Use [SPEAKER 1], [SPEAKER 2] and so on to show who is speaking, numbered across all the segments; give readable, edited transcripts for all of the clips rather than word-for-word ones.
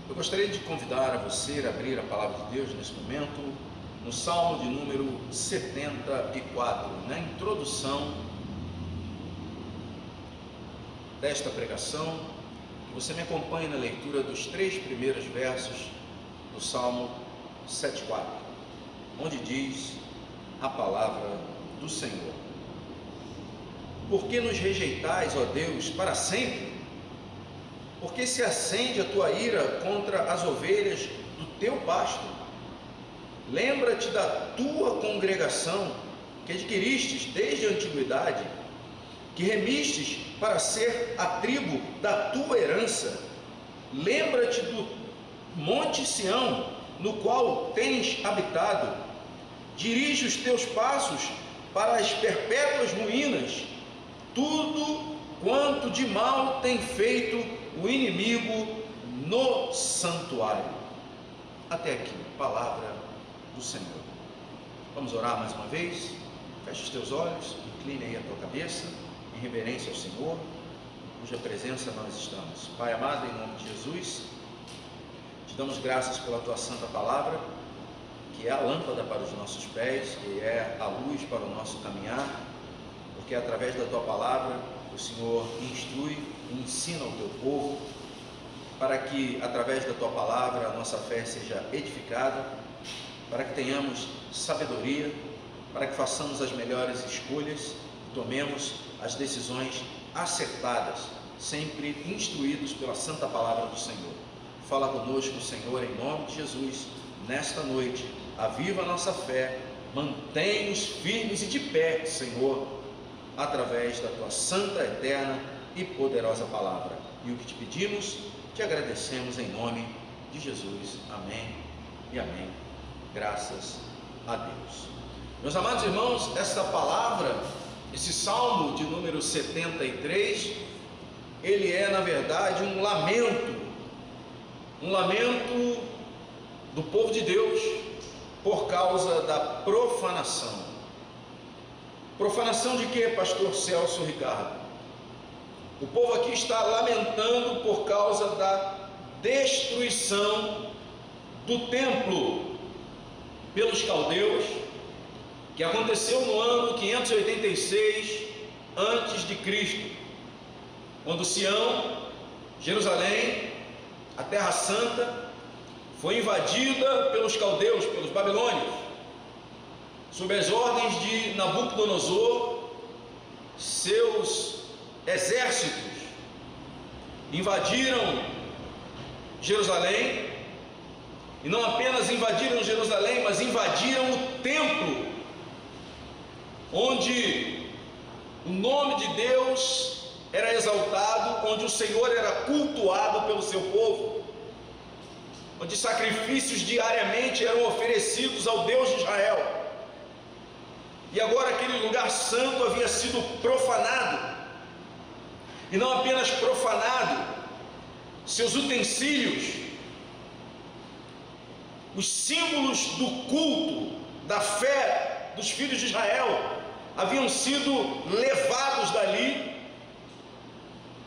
[SPEAKER 1] Eu gostaria de convidar a você a abrir a palavra de Deus nesse momento, no Salmo de número 74, na introdução desta pregação, que você me acompanhe na leitura dos 3 primeiros versos do Salmo 74, onde diz a palavra do Senhor: Por que nos rejeitais, ó Deus, para sempre? Por que se acende a tua ira contra as ovelhas do teu pasto? Lembra-te da tua congregação, que adquiristes desde a antiguidade, que remistes para ser a tribo da tua herança. Lembra-te do monte Sião, no qual tens habitado. Dirige os teus passos para as perpétuas ruínas. Tudo quanto de mal tem feito o inimigo no santuário. Até aqui, palavra do Senhor. Vamos orar mais uma vez? Feche os teus olhos, incline aí a tua cabeça, em reverência ao Senhor, cuja presença nós estamos. Pai amado, em nome de Jesus, te damos graças pela tua santa palavra, que é a lâmpada para os nossos pés, que é a luz para o nosso caminhar, porque através da tua palavra o Senhor instrui e ensina o teu povo, para que através da tua palavra a nossa fé seja edificada, para que tenhamos sabedoria, para que façamos as melhores escolhas, tomemos as decisões acertadas, sempre instruídos pela santa palavra do Senhor. Fala conosco, Senhor, em nome de Jesus, nesta noite. Aviva a nossa fé, mantém-nos firmes e de pé, Senhor, através da tua santa, eterna e poderosa palavra. E o que te pedimos, te agradecemos em nome de Jesus. Amém e amém. Graças a Deus. Meus amados irmãos, esta palavra, esse salmo de número 73, ele é na verdade um lamento do povo de Deus por causa da profanação. Profanação de quê, pastor Celso Ricardo? O povo aqui está lamentando por causa da destruição do templo pelos caldeus, que aconteceu no ano 586 antes de Cristo, quando Sião, Jerusalém, a Terra Santa, foi invadida pelos caldeus, pelos babilônios, sob as ordens de Nabucodonosor. Seus exércitos invadiram Jerusalém, e não apenas invadiram Jerusalém, mas invadiram o templo, onde o nome de Deus era exaltado, onde o Senhor era cultuado pelo seu povo, onde sacrifícios diariamente eram oferecidos ao Deus de Israel. E agora aquele lugar santo havia sido profanado, e não apenas profanado, seus utensílios, os símbolos do culto, da fé dos filhos de Israel, haviam sido levados dali,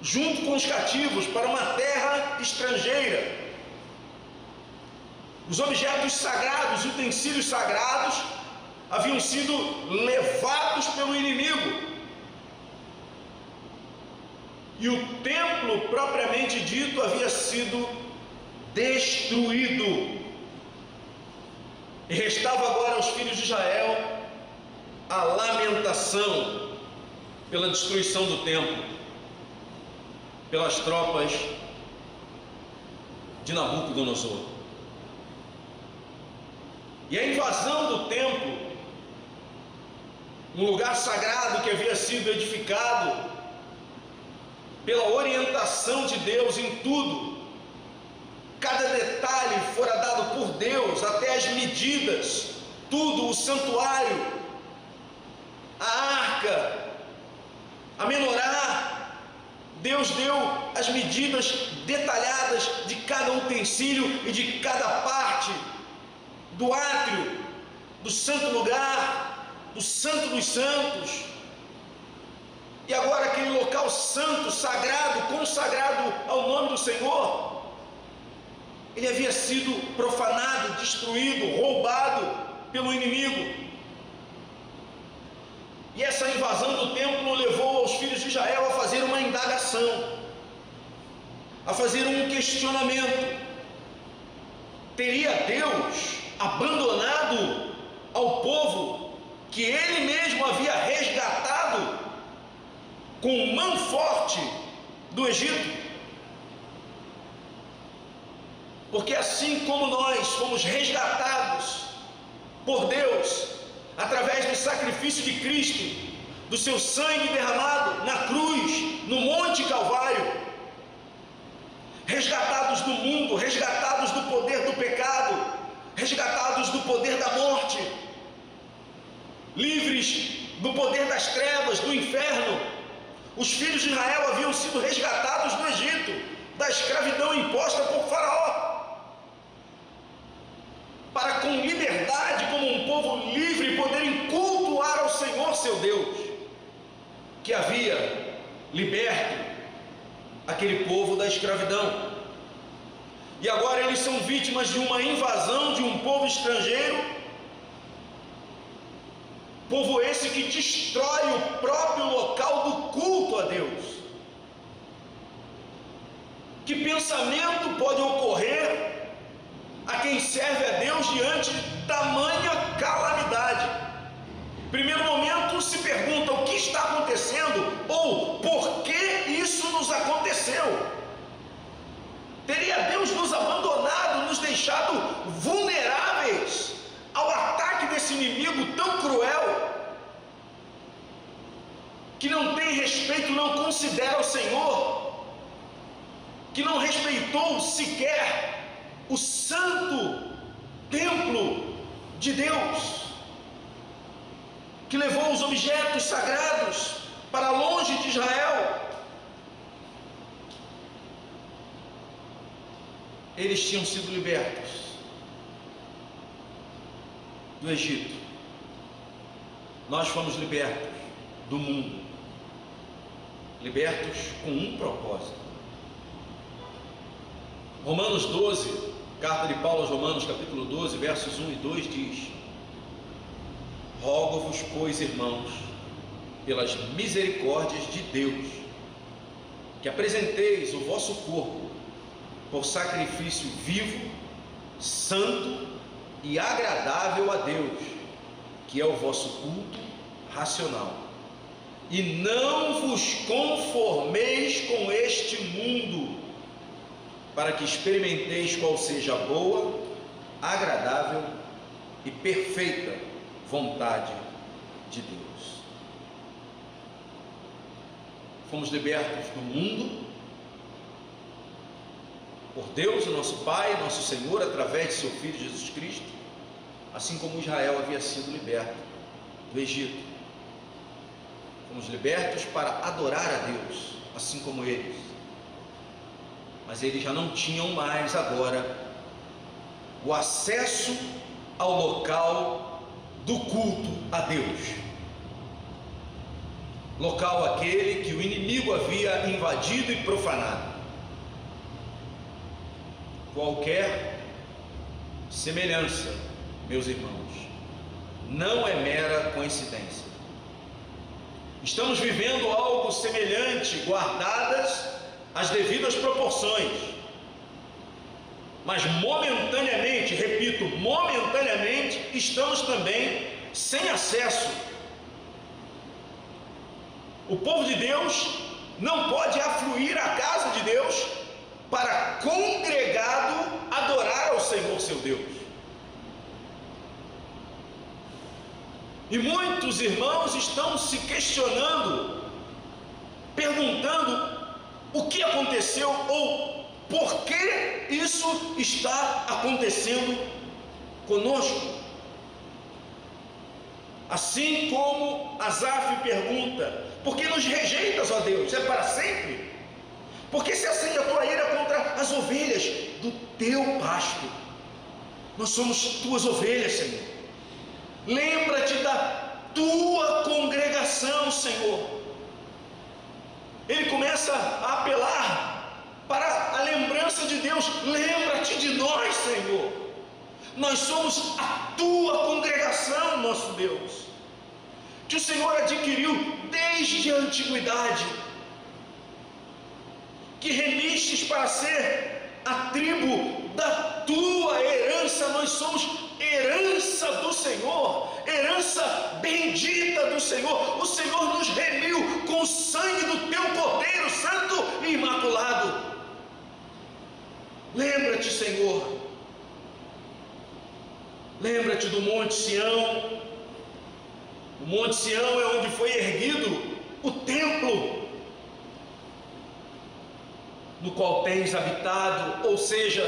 [SPEAKER 1] junto com os cativos, para uma terra estrangeira. Os objetos sagrados, utensílios sagrados, haviam sido levados pelo inimigo, e o templo propriamente dito havia sido destruído, e restava agora aos filhos de Israel a lamentação pela destruição do templo, pelas tropas de Nabucodonosor. E a invasão do templo, um lugar sagrado que havia sido edificado pela orientação de Deus em tudo, cada detalhe fora dado por Deus, até as medidas, tudo, o santuário, a arca, a menorá, Deus deu as medidas detalhadas de cada utensílio e de cada parte do átrio, do santo lugar, do santo dos santos. E agora aquele local santo, sagrado, consagrado ao nome do Senhor, ele havia sido profanado, destruído, roubado pelo inimigo. E essa invasão do templo levou aos filhos de Israel a fazer uma indagação, a fazer um questionamento. Teria Deus abandonado ao povo que ele mesmo havia resgatado com mão forte do Egito? Porque assim como nós fomos resgatados por Deus através do sacrifício de Cristo, do seu sangue derramado na cruz, no Monte Calvário, resgatados do mundo, resgatados do poder do pecado, resgatados do poder da morte, livres do poder das trevas, do inferno, os filhos de Israel haviam sido resgatados do Egito, da escravidão imposta por Faraó, para com liberdade, como um povo livre, poderem cultuar ao Senhor seu Deus, que havia liberto aquele povo da escravidão. E agora eles são vítimas de uma invasão de um povo estrangeiro, povo esse que destrói o próprio local do culto a Deus. Que pensamento pode ocorrer a quem serve a Deus diante de tamanha calamidade? Primeiro momento se pergunta: o que está acontecendo? Ou por que isso nos aconteceu? Teria Deus nos abandonado, nos deixado vulneráveis ao ataque desse inimigo tão cruel, que não tem respeito, não considera o Senhor, que não respeitou sequer o santo templo de Deus, que levou os objetos sagrados para longe de Israel? Eles tinham sido libertos do Egito, nós fomos libertos do mundo, libertos com um propósito. Romanos 12, carta de Paulo aos Romanos, capítulo 12, versos 1 e 2 diz: rogo-vos, pois, irmãos, pelas misericórdias de Deus, que apresenteis o vosso corpo por sacrifício vivo, santo e agradável a Deus, que é o vosso culto racional. E não vos conformeis com este mundo, para que experimenteis qual seja a boa, agradável e perfeita vontade de Deus. Fomos libertos do mundo por Deus, o nosso Pai, nosso Senhor, através de seu Filho Jesus Cristo, assim como Israel havia sido liberto do Egito. Fomos libertos para adorar a Deus, assim como eles. Mas eles já não tinham mais agora o acesso ao local do culto a Deus, local aquele que o inimigo havia invadido e profanado. Qualquer semelhança, meus irmãos, não é mera coincidência. Estamos vivendo algo semelhante, guardadas as devidas proporções, mas momentaneamente, repito, momentaneamente, estamos também sem acesso. O povo de Deus não pode afluir à casa de Deus para congregado adorar ao Senhor seu Deus. E muitos irmãos estão se questionando, perguntando o que aconteceu ou por que isso está acontecendo conosco. Assim como Asaf pergunta: por que nos rejeitas, ó Deus? É para sempre? Por que se acende a tua ira contra as ovelhas do teu pasto? Nós somos tuas ovelhas, Senhor. Lembra-te da tua congregação, Senhor. Ele começa a apelar para a lembrança de Deus. Lembra-te de nós, Senhor. Nós somos a tua congregação, nosso Deus, que o Senhor adquiriu desde a antiguidade, que remistes para ser a tribo da tua herança. Nós somos herança do Senhor, herança bendita do Senhor. O Senhor nos remiu com o sangue do teu Cordeiro Santo e Imaculado. Lembra-te, Senhor, lembra-te do Monte Sião. O Monte Sião é onde foi erguido o templo no qual tens habitado, ou seja,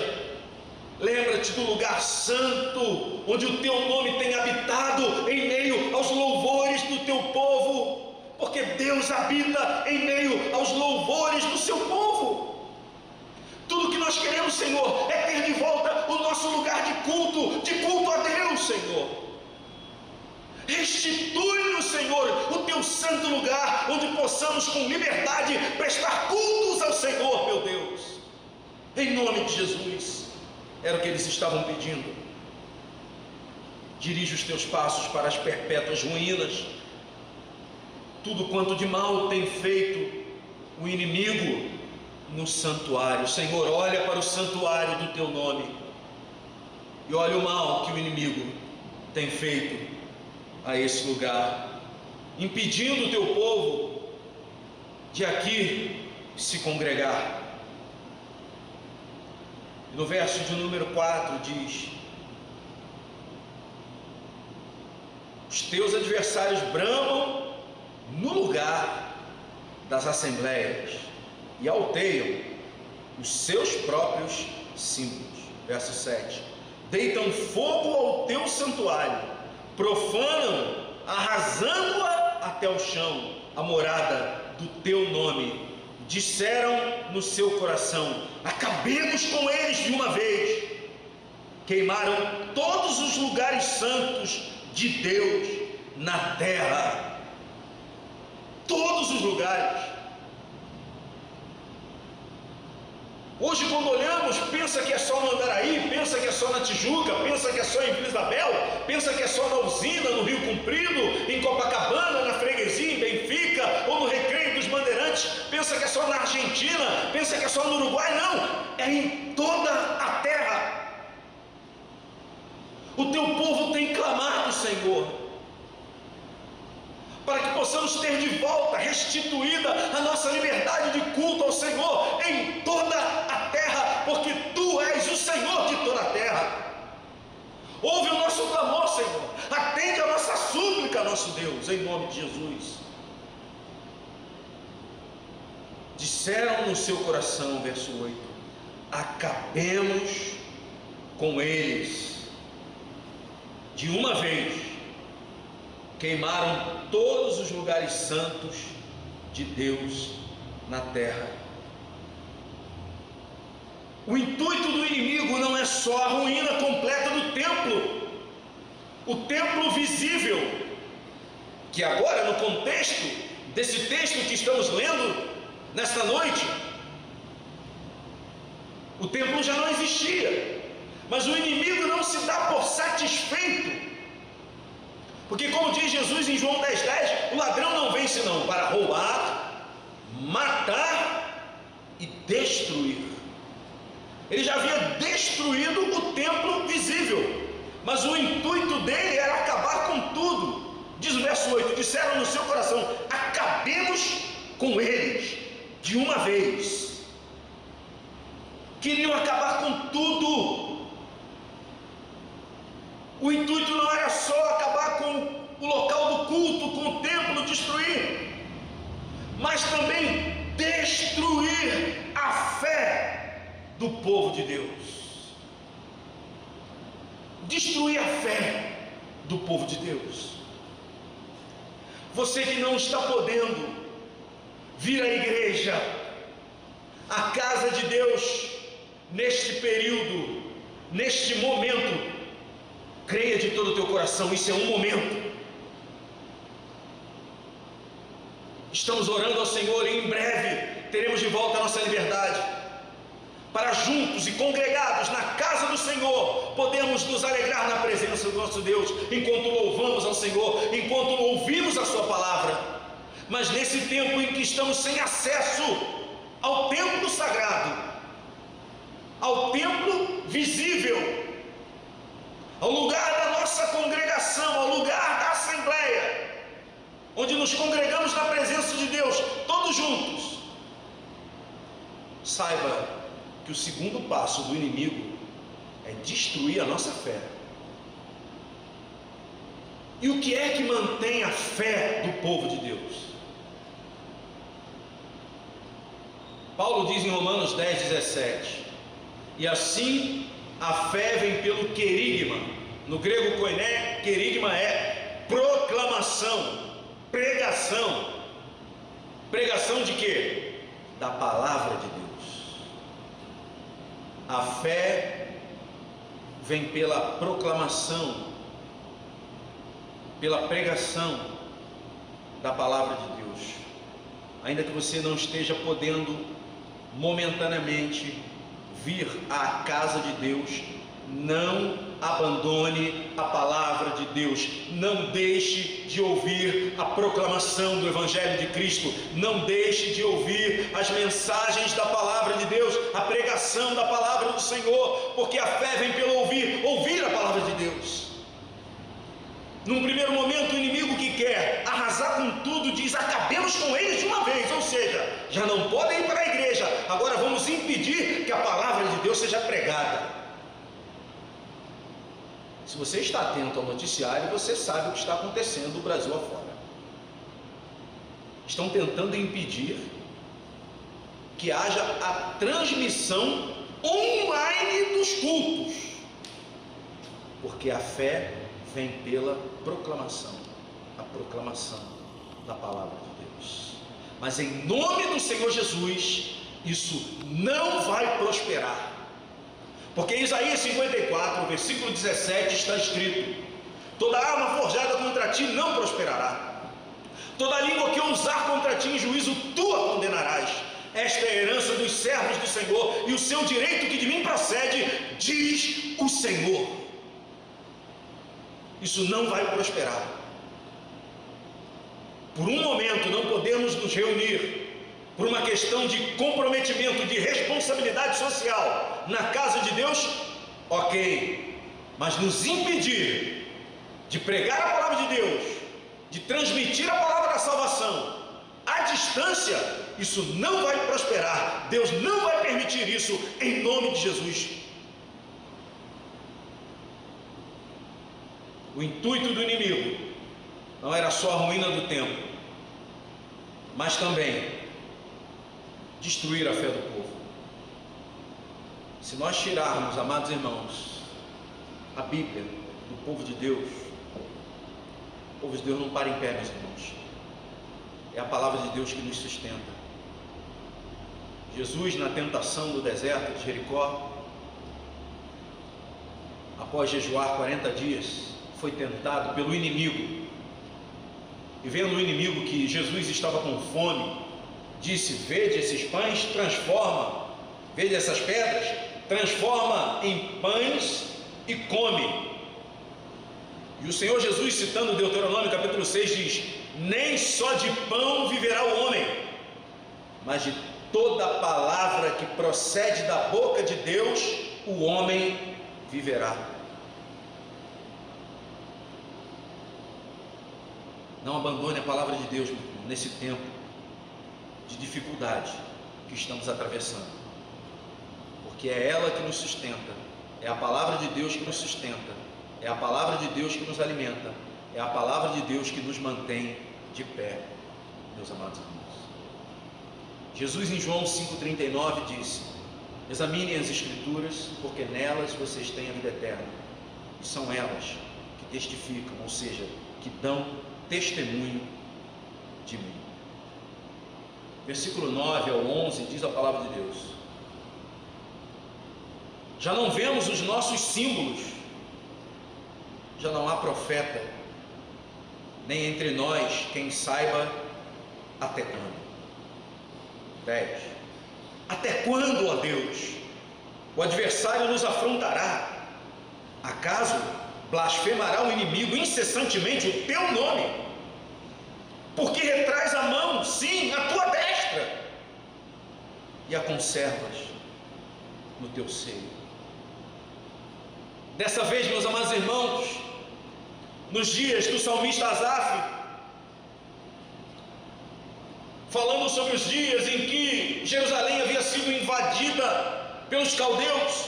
[SPEAKER 1] lembra-te do lugar santo, onde o teu nome tem habitado em meio aos louvores do teu povo, porque Deus habita em meio aos louvores do seu povo. Tudo que nós queremos, Senhor, é ter de volta o nosso lugar de culto a Deus, Senhor. Restitui-nos, Senhor, o teu santo lugar, onde possamos com liberdade prestar cultos ao Senhor, meu Deus, em nome de Jesus. Era o que eles estavam pedindo. Dirige os teus passos para as perpétuas ruínas. Tudo quanto de mal tem feito o inimigo no santuário, Senhor, olha para o santuário do teu nome e olha o mal que o inimigo tem feito a esse lugar, impedindo o teu povo de aqui se congregar. E no verso de número 4 diz: os teus adversários bramam no lugar das assembleias e alteiam os seus próprios símbolos. Verso 7: deitam fogo ao teu santuário, profanam, arrasando-a até o chão, a morada do teu nome. Disseram no seu coração: acabemos com eles de uma vez. Queimaram todos os lugares santos de Deus na terra. Todos os lugares. Hoje, quando olhamos, pensa que é só no Andaraí, pensa que é só na Tijuca, pensa que é só em Vila Isabel, pensa que é só na Usina, no Rio Comprido, em Copacabana, na Freguesia, em Benfica, ou no Recreio dos Bandeirantes, pensa que é só na Argentina, pensa que é só no Uruguai. Não, é em toda a terra. O teu povo tem clamado, Senhor, para que possamos ter de volta, restituída a nossa liberdade de culto ao Senhor em toda a terra, porque Tu és o Senhor de toda a terra. Ouve o nosso clamor, Senhor, atende a nossa súplica, nosso Deus, em nome de Jesus. Disseram no seu coração, verso 8: acabemos com eles de uma vez. Queimaram todos os lugares santos de Deus na terra. O intuito do inimigo não é só a ruína completa do templo, o templo visível, que agora, no contexto desse texto que estamos lendo nesta noite, o templo já não existia, mas o inimigo não se dá por satisfeito. Porque, como diz Jesus em João 10,10, o ladrão não vem senão para roubar, matar e destruir. Ele já havia destruído o templo visível, mas o intuito dele era acabar com tudo. Diz o verso 8: disseram no seu coração: acabemos com eles de uma vez. Queriam acabar com tudo. O intuito não era só acabar com o local do culto, com o templo, destruir, mas também destruir a fé do povo de Deus. Destruir a fé do povo de Deus. Você que não está podendo vir à igreja, à casa de Deus, neste período, neste momento, creia de todo o teu coração, isso é um momento. Estamos orando ao Senhor e em breve teremos de volta a nossa liberdade, para juntos e congregados na casa do do Senhor, podemos nos alegrar na presença do nosso Deus, enquanto louvamos ao Senhor, enquanto ouvimos a sua palavra. Mas nesse tempo em que estamos sem acesso ao templo sagrado, ao templo visível, ao lugar da nossa congregação, ao lugar da assembleia, onde nos congregamos na presença de Deus, todos juntos, saiba que o segundo passo do inimigo é destruir a nossa fé. E o que é que mantém a fé do povo de Deus? Paulo diz em Romanos 10:17: e assim a fé vem pelo querigma. No grego koiné, querigma é proclamação, pregação. Pregação de quê? Da palavra de Deus. A fé vem pela proclamação, pela pregação da palavra de Deus. Ainda que você não esteja podendo momentaneamente vir à casa de Deus, não abandone a palavra de Deus, não deixe de ouvir a proclamação do Evangelho de Cristo, não deixe de ouvir as mensagens da palavra de Deus, a pregação da palavra do Senhor, porque a fé vem pelo ouvir a palavra de Deus. Num primeiro momento, o inimigo que quer arrasar com tudo diz: acabemos com eles de uma vez, ou seja, já não podem ir para a igreja, agora vamos impedir que a palavra de Deus seja pregada. Se você está atento ao noticiário, você sabe o que está acontecendo no Brasil afora. Estão tentando impedir que haja a transmissão online dos cultos, porque a fé vem pela proclamação, a proclamação da palavra de Deus. Mas em nome do Senhor Jesus, isso não vai prosperar, porque em Isaías 54, versículo 17 está escrito: toda arma forjada contra ti não prosperará, toda língua que ousar contra ti em juízo tu a condenarás. Esta é a herança dos servos do Senhor, e o seu direito que de mim procede, diz o Senhor. Isso não vai prosperar. Por um momento não podemos nos reunir por uma questão de comprometimento, de responsabilidade social na casa de Deus, ok, mas nos impedir de pregar a palavra de Deus, de transmitir a palavra da salvação à distância, isso não vai prosperar. Deus não vai permitir isso, em nome de Jesus. O intuito do inimigo não era só a ruína do templo, mas também destruir a fé do povo. Se nós tirarmos, amados irmãos, a Bíblia do povo de Deus, o povo de Deus não para em pé, meus irmãos. É a palavra de Deus que nos sustenta. Jesus, na tentação do deserto de Jericó, após jejuar 40 dias, foi tentado pelo inimigo, e vendo o inimigo que Jesus estava com fome, disse: vede esses pães, transforma, vede essas pedras, transforma em pães e come. E o Senhor Jesus, citando Deuteronômio capítulo 6, diz: nem só de pão viverá o homem, mas de toda palavra que procede da boca de Deus o homem viverá. Não abandone a palavra de Deus nesse tempo de dificuldade que estamos atravessando, porque é ela que nos sustenta, é a palavra de Deus que nos sustenta, é a palavra de Deus que nos alimenta, é a palavra de Deus que nos mantém de pé, meus amados irmãos. Jesus em João 5,39 disse: examinem as Escrituras, porque nelas vocês têm a vida eterna, e são elas que testificam, ou seja, que dão testemunho de mim. Versículo 9 ao 11 diz a palavra de Deus: já não vemos os nossos símbolos, já não há profeta, nem entre nós quem saiba até quando. 10. Até quando, ó Deus? O adversário nos afrontará. Acaso blasfemará o inimigo incessantemente o teu nome? Porque retrais a mão, sim, a tua destra, e a conservas no teu seio. Dessa vez, meus amados irmãos, nos dias do salmista Asaf, falando sobre os dias em que Jerusalém havia sido invadida pelos caldeus,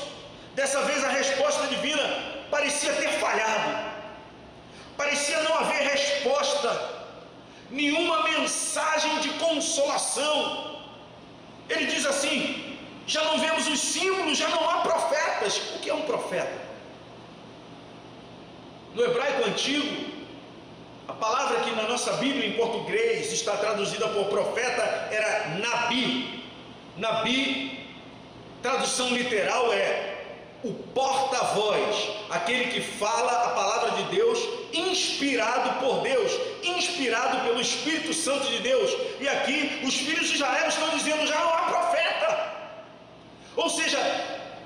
[SPEAKER 1] dessa vez a resposta divina parecia ter falhado, parecia não haver resposta, nenhuma mensagem de consolação. Ele diz assim: já não vemos os símbolos, já não há profetas. O que é um profeta? No hebraico antigo, a palavra que na nossa Bíblia em português está traduzida por profeta era Nabi. Nabi, tradução literal, é o porta-voz, aquele que fala a palavra de Deus, inspirado por Deus, inspirado pelo Espírito Santo de Deus. E aqui os filhos de Israel estão dizendo: já não há profeta. Ou seja,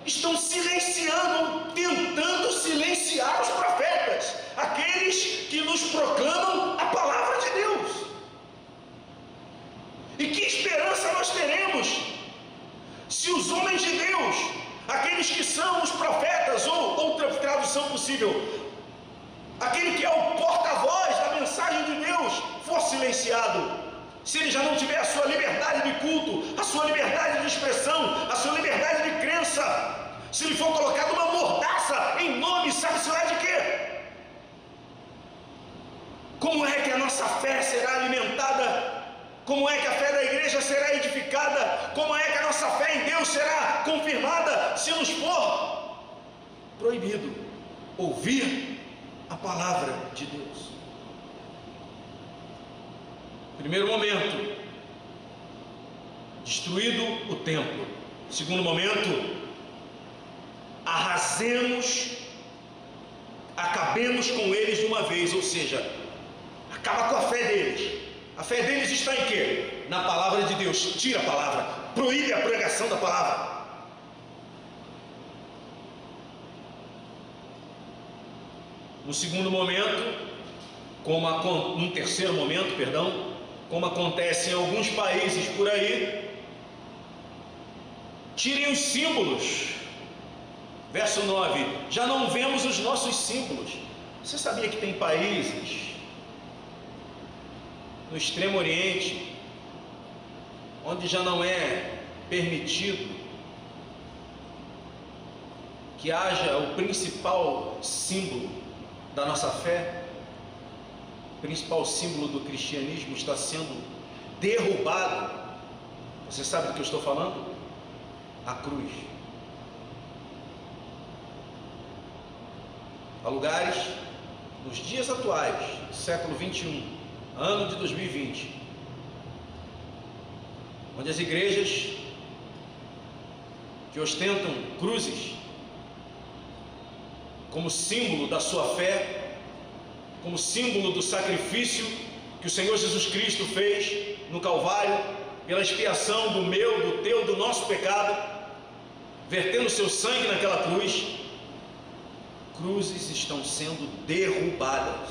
[SPEAKER 1] estão silenciando, tentando silenciar os profetas, aqueles que nos proclamam a palavra de Deus. E que esperança nós teremos se os homens de Deus, aqueles que são os profetas, ou outra tradução possível, aquele que é o porta-voz da mensagem de Deus, for silenciado? Se ele já não tiver a sua liberdade de culto, a sua liberdade de expressão, a sua liberdade de crença, se ele for colocado uma mordaça em nome, sabe-se lá de quê? Como é que a nossa fé será alimentada? Como é que a fé da igreja será edificada? Como é que a nossa fé em Deus será confirmada se nos for proibido ouvir a palavra de Deus? Primeiro momento, destruído o templo. Segundo momento, arrasemos, acabemos com eles de uma vez, ou seja, acaba com a fé deles. A fé deles está em quê? Na palavra de Deus. Tira a palavra, proíbe a pregação da palavra. No segundo momento, num terceiro momento, perdão, como acontece em alguns países por aí, tirem os símbolos. Verso 9: já não vemos os nossos símbolos. Você sabia que tem países no Extremo Oriente onde já não é permitido que haja o principal símbolo da nossa fé? O principal símbolo do cristianismo está sendo derrubado. Você sabe do que eu estou falando? A cruz. Há lugares, nos dias atuais, século 21, ano de 2020, onde as igrejas que ostentam cruzes como símbolo da sua fé, como símbolo do sacrifício que o Senhor Jesus Cristo fez no Calvário, pela expiação do meu, do teu, do nosso pecado, vertendo seu sangue naquela cruz, cruzes estão sendo derrubadas.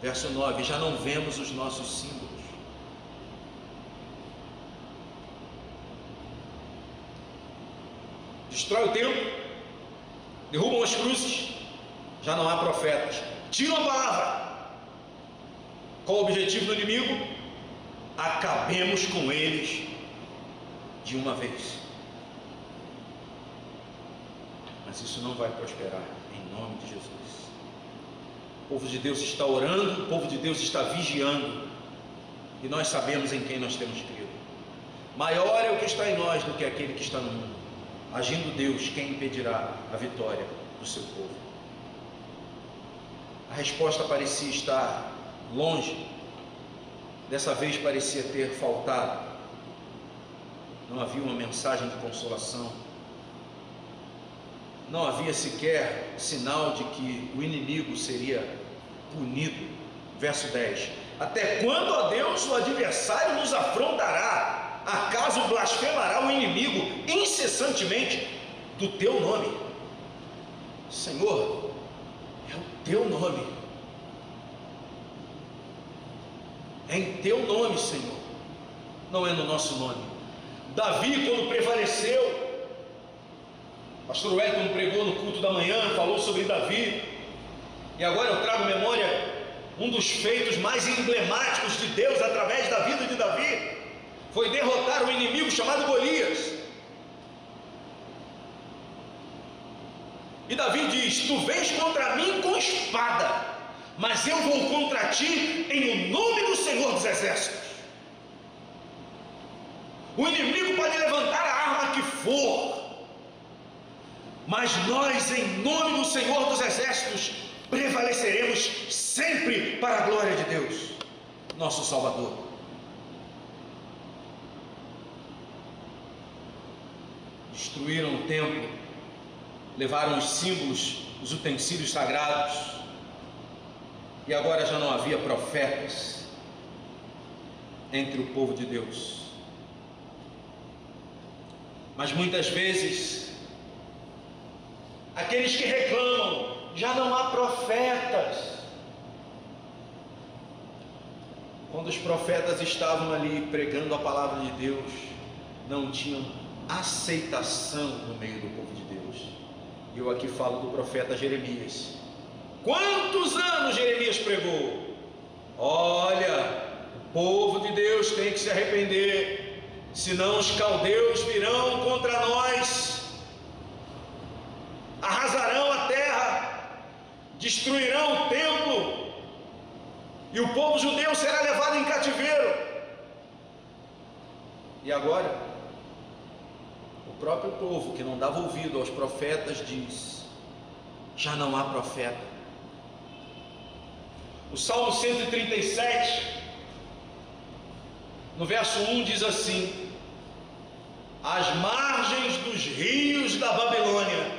[SPEAKER 1] Verso 9: já não vemos os nossos símbolos. Destrói o templo, derrubam as cruzes, já não há profetas, tiram a palavra. Qual o objetivo do inimigo? Acabemos com eles de uma vez. Mas isso não vai prosperar, em nome de Jesus. O povo de Deus está orando, o povo de Deus está vigiando, e nós sabemos em quem nós temos crido. Maior é o que está em nós do que aquele que está no mundo. Agindo Deus, quem impedirá a vitória do seu povo? A resposta parecia estar longe, dessa vez parecia ter faltado. Não havia uma mensagem de consolação, não havia sequer sinal de que o inimigo seria punido. Verso 10: até quando, ó Deus, o adversário nos afrontará? Acaso blasfemará o inimigo incessantemente do teu nome? Senhor, é o teu nome. É em teu nome, Senhor, não é no nosso nome. Davi, quando prevaleceu, pastor Wellington pregou no culto da manhã, falou sobre Davi, e agora eu trago à memória um dos feitos mais emblemáticos de Deus através da vida de Davi, foi derrotar um inimigo chamado Golias. E Davi diz: tu vens contra mim com espada, mas eu vou contra ti em o nome do Senhor dos Exércitos. O inimigo pode levantar a arma que for, mas nós, em nome do Senhor dos Exércitos, prevaleceremos sempre para a glória de Deus, nosso Salvador. Destruíram o templo, levaram os símbolos, os utensílios sagrados, e agora já não havia profetas entre o povo de Deus. Mas muitas vezes, aqueles que reclamam, já não há profetas. Quando os profetas estavam ali pregando a palavra de Deus, não tinham aceitação no meio do povo de Deus. Eu aqui falo do profeta Jeremias. Quantos anos Jeremias pregou? Olha, o povo de Deus tem que se arrepender, senão os caldeus virão contra nós, arrasarão a terra, destruirão o templo, e o povo judeu será levado em cativeiro. E agora, o próprio povo que não dava ouvido aos profetas diz: já não há profeta. O Salmo 137, no verso 1 diz assim: às margens dos rios da Babilônia,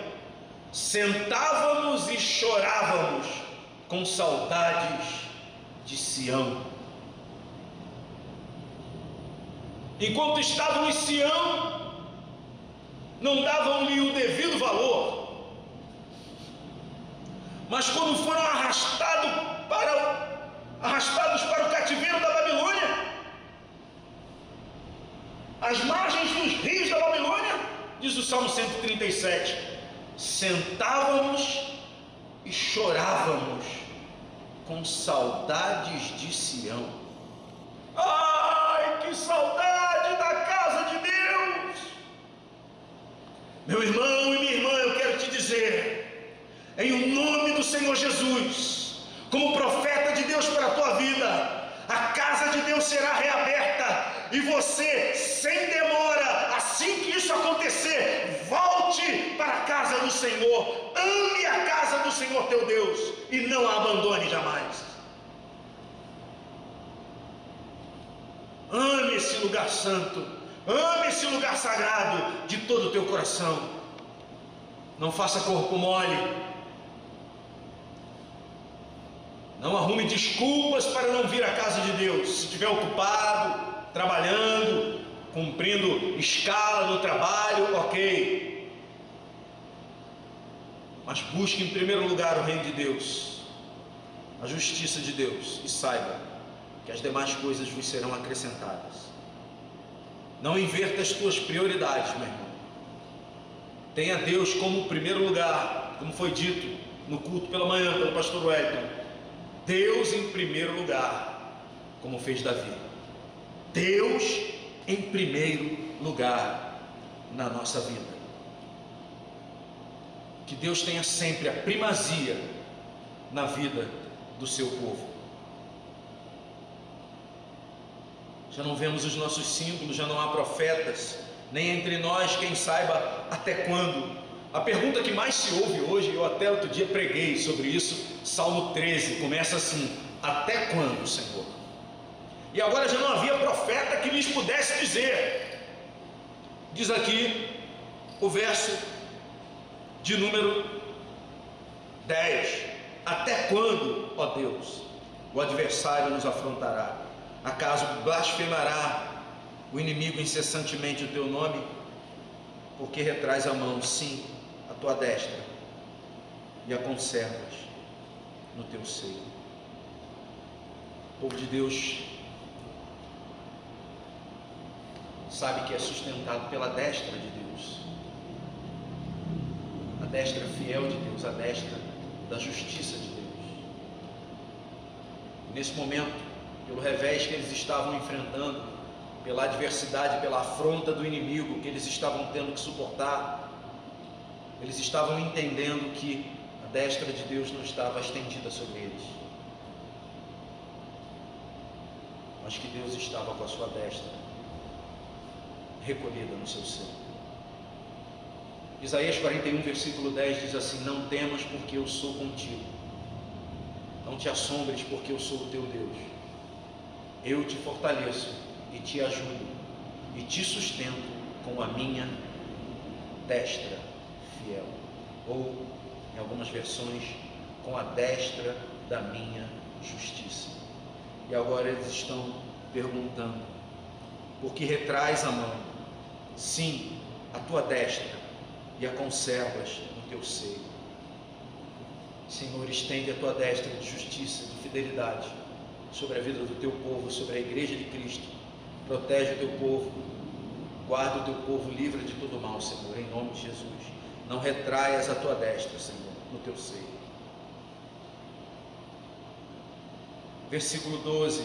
[SPEAKER 1] sentávamos e chorávamos com saudades de Sião. Enquanto estavam em Sião, não davam-lhe o devido valor, mas quando foram arrastados para o cativeiro da Babilônia, às margens dos rios da Babilônia, diz o Salmo 137, sentávamos e chorávamos com saudades de Sião. Ai, que saudade da casa de Deus! Meu irmão e minha irmã, eu quero te dizer, em nome do Senhor Jesus, como profeta de Deus para a tua vida, a casa de Deus será reaberta, e você, sem demora, assim que isso acontecer, volte para a casa do Senhor, ame a casa do Senhor teu Deus, e não a abandone jamais. Ame esse lugar santo, ame esse lugar sagrado de todo o teu coração. Não faça corpo mole, não arrume desculpas para não vir à casa de Deus. Se estiver ocupado, trabalhando, cumprindo escala no trabalho, ok, mas busque em primeiro lugar o reino de Deus, a justiça de Deus, e saiba que as demais coisas vos serão acrescentadas. Não inverta as tuas prioridades, meu irmão. Tenha Deus como primeiro lugar, como foi dito no culto pela manhã pelo pastor Wellington. Deus em primeiro lugar, como fez Davi. Deus em primeiro lugar na nossa vida. Que Deus tenha sempre a primazia na vida do seu povo. Já não vemos os nossos símbolos, já não há profetas, nem entre nós quem saiba até quando. A pergunta que mais se ouve hoje, eu até outro dia preguei sobre isso, Salmo 13, começa assim: até quando, Senhor? E agora já não havia profeta que lhes pudesse dizer. Diz aqui o verso de número 10: até quando, ó Deus, o adversário nos afrontará? Acaso blasfemará o inimigo incessantemente o teu nome, porque retrais a mão, sim, a tua destra, e a conservas no teu seio. O povo de Deus sabe que é sustentado pela destra de Deus, a destra fiel de Deus, a destra da justiça de Deus. Nesse momento, pelo revés que eles estavam enfrentando, pela adversidade, pela afronta do inimigo que eles estavam tendo que suportar, eles estavam entendendo que a destra de Deus não estava estendida sobre eles, mas que Deus estava com a sua destra recolhida no seu seio. Isaías 41, versículo 10 diz assim: não temas, porque eu sou contigo, não te assombres, porque eu sou o teu Deus, eu te fortaleço e te ajudo e te sustento com a minha destra fiel, ou em algumas versões, com a destra da minha justiça. E agora eles estão perguntando: por que retrais a mão? Sim, a tua destra, e a conservas no teu seio. Senhor, estende a tua destra de justiça, de fidelidade sobre a vida do teu povo, sobre a igreja de Cristo. Protege o teu povo, guarda o teu povo livre de todo mal, Senhor, em nome de Jesus. Não retraias a tua destra, Senhor, no teu seio. Versículo 12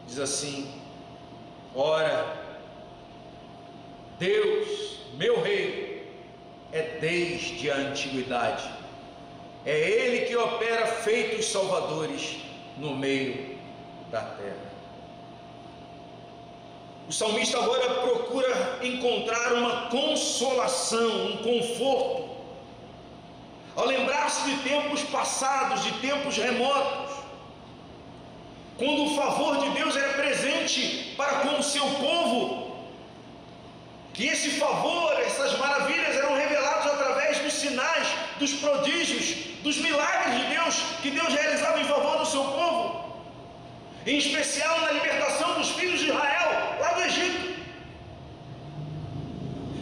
[SPEAKER 1] diz assim: ora, Deus, meu Rei, é desde a antiguidade, é Ele que opera feitos salvadores no meio da terra. O salmista agora procura encontrar uma consolação, um conforto, ao lembrar-se de tempos passados, de tempos remotos, quando o favor de Deus era presente para com o seu povo, que esse favor, essas maravilhas eram revelados através dos sinais, dos prodígios, dos milagres de Deus, que Deus realizava em favor do seu povo, em especial na libertação dos filhos de Israel, lá do Egito.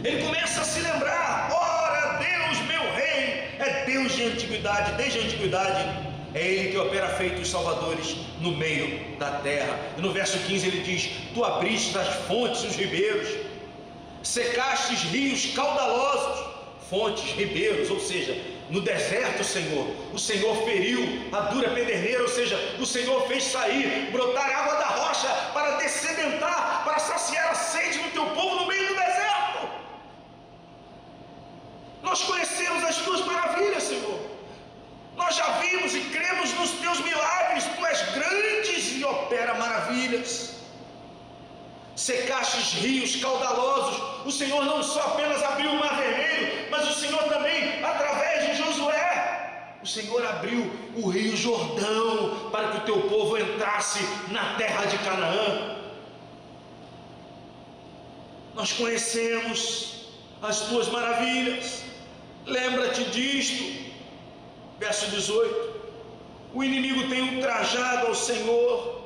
[SPEAKER 1] Ele começa a se lembrar: ora, Deus, meu Rei, é Deus de antiguidade, desde a antiguidade, é Ele que opera feitos salvadores no meio da terra. E no verso 15 ele diz: tu abriste as fontes e os ribeiros, secastes rios caudalosos, fontes, ribeiros, ou seja, no deserto, Senhor, o Senhor feriu a dura pederneira, ou seja, o Senhor fez sair, brotar água da rocha para dessedentar, para saciar a sede do teu povo no meio do deserto. Nós conhecemos as tuas maravilhas, Senhor, nós já vimos e cremos nos teus milagres. Tu és grandes e opera maravilhas. Secastes rios caudalosos. O Senhor não só apenas abriu o mar vermelho, mas o Senhor também, através de Josué, o Senhor abriu o rio Jordão para que o teu povo entrasse na terra de Canaã. Nós conhecemos as tuas maravilhas. Lembra-te disto. Verso 18: o inimigo tem ultrajado ao Senhor,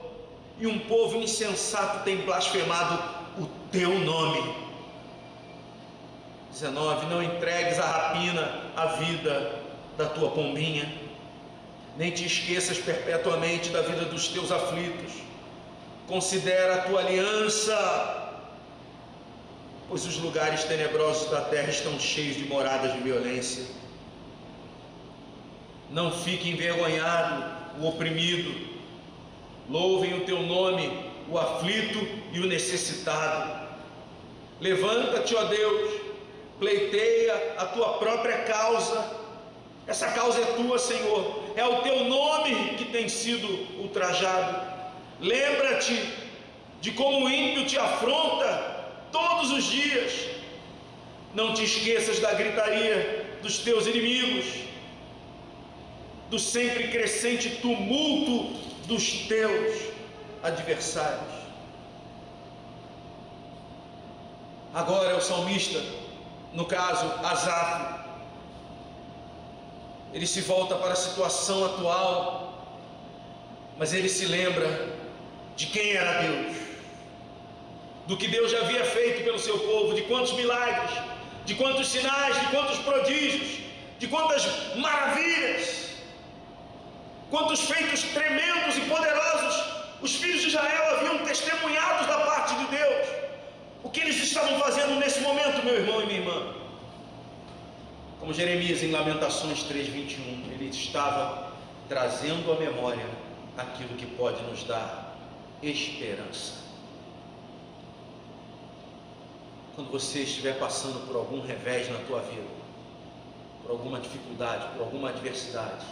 [SPEAKER 1] e um povo insensato tem blasfemado o teu nome. 19: não entregues à rapina a vida da tua pombinha, nem te esqueças perpetuamente da vida dos teus aflitos. Considera a tua aliança, pois os lugares tenebrosos da terra estão cheios de moradas de violência. Não fique envergonhado o oprimido, louvem o teu nome o aflito e o necessitado. Levanta-te, ó Deus, pleiteia a tua própria causa. Essa causa é tua, Senhor, é o teu nome que tem sido ultrajado. Lembra-te de como o ímpio te afronta todos os dias. Não te esqueças da gritaria dos teus inimigos, do sempre crescente tumulto dos teus adversários. Agora o salmista, no caso Asaf, ele se volta para a situação atual, mas ele se lembra de quem era Deus. do que Deus já havia feito pelo seu povo, de quantos milagres, de quantos sinais, de quantos prodígios, de quantas maravilhas, quantos feitos tremendos e poderosos os filhos de Israel haviam testemunhado da parte de Deus. O que eles estavam fazendo nesse momento, meu irmão e minha irmã? Como Jeremias em Lamentações 3:21, ele estava trazendo à memória aquilo que pode nos dar esperança. Quando você estiver passando por algum revés na tua vida, por alguma dificuldade, por alguma adversidade,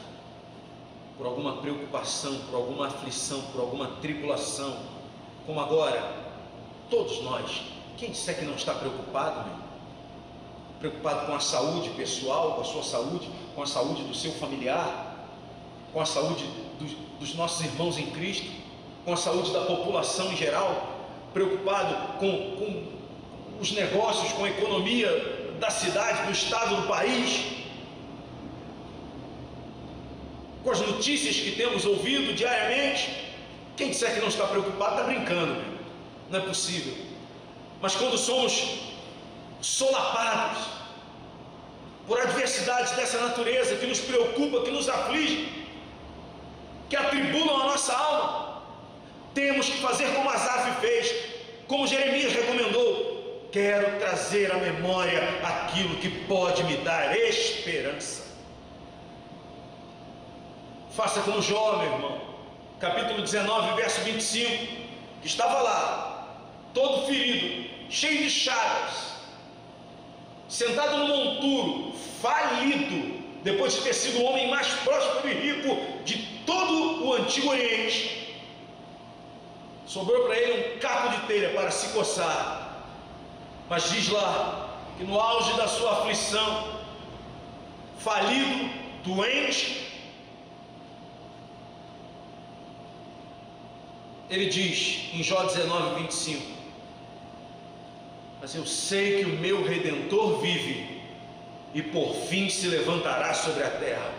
[SPEAKER 1] por alguma preocupação, por alguma aflição, por alguma tribulação, como agora, todos nós, quem disser que não está preocupado, meu? Preocupado com a saúde pessoal, com a sua saúde, com a saúde do seu familiar, com a saúde dos nossos irmãos em Cristo, com a saúde da população em geral, preocupado com os negócios, com a economia da cidade, do estado, do país, com as notícias que temos ouvido diariamente. Quem disser que não está preocupado está brincando, meu. Não é possível. Mas quando somos solapados por adversidades dessa natureza, que nos preocupa, que nos aflige, que atribulam a nossa alma, temos que fazer como Asaf fez, como Jeremias recomendou: quero trazer à memória aquilo que pode me dar esperança. Faça como Jó, meu irmão, capítulo 19, verso 25, que estava lá, todo ferido, cheio de chagas, sentado no monturo, falido, depois de ter sido o homem mais próspero e rico de todo o Antigo Oriente. Sobrou para ele um caco de telha para se coçar. Mas diz lá que no auge da sua aflição, falido, doente, ele diz em Jó 19:25: mas eu sei que o meu Redentor vive e por fim se levantará sobre a terra.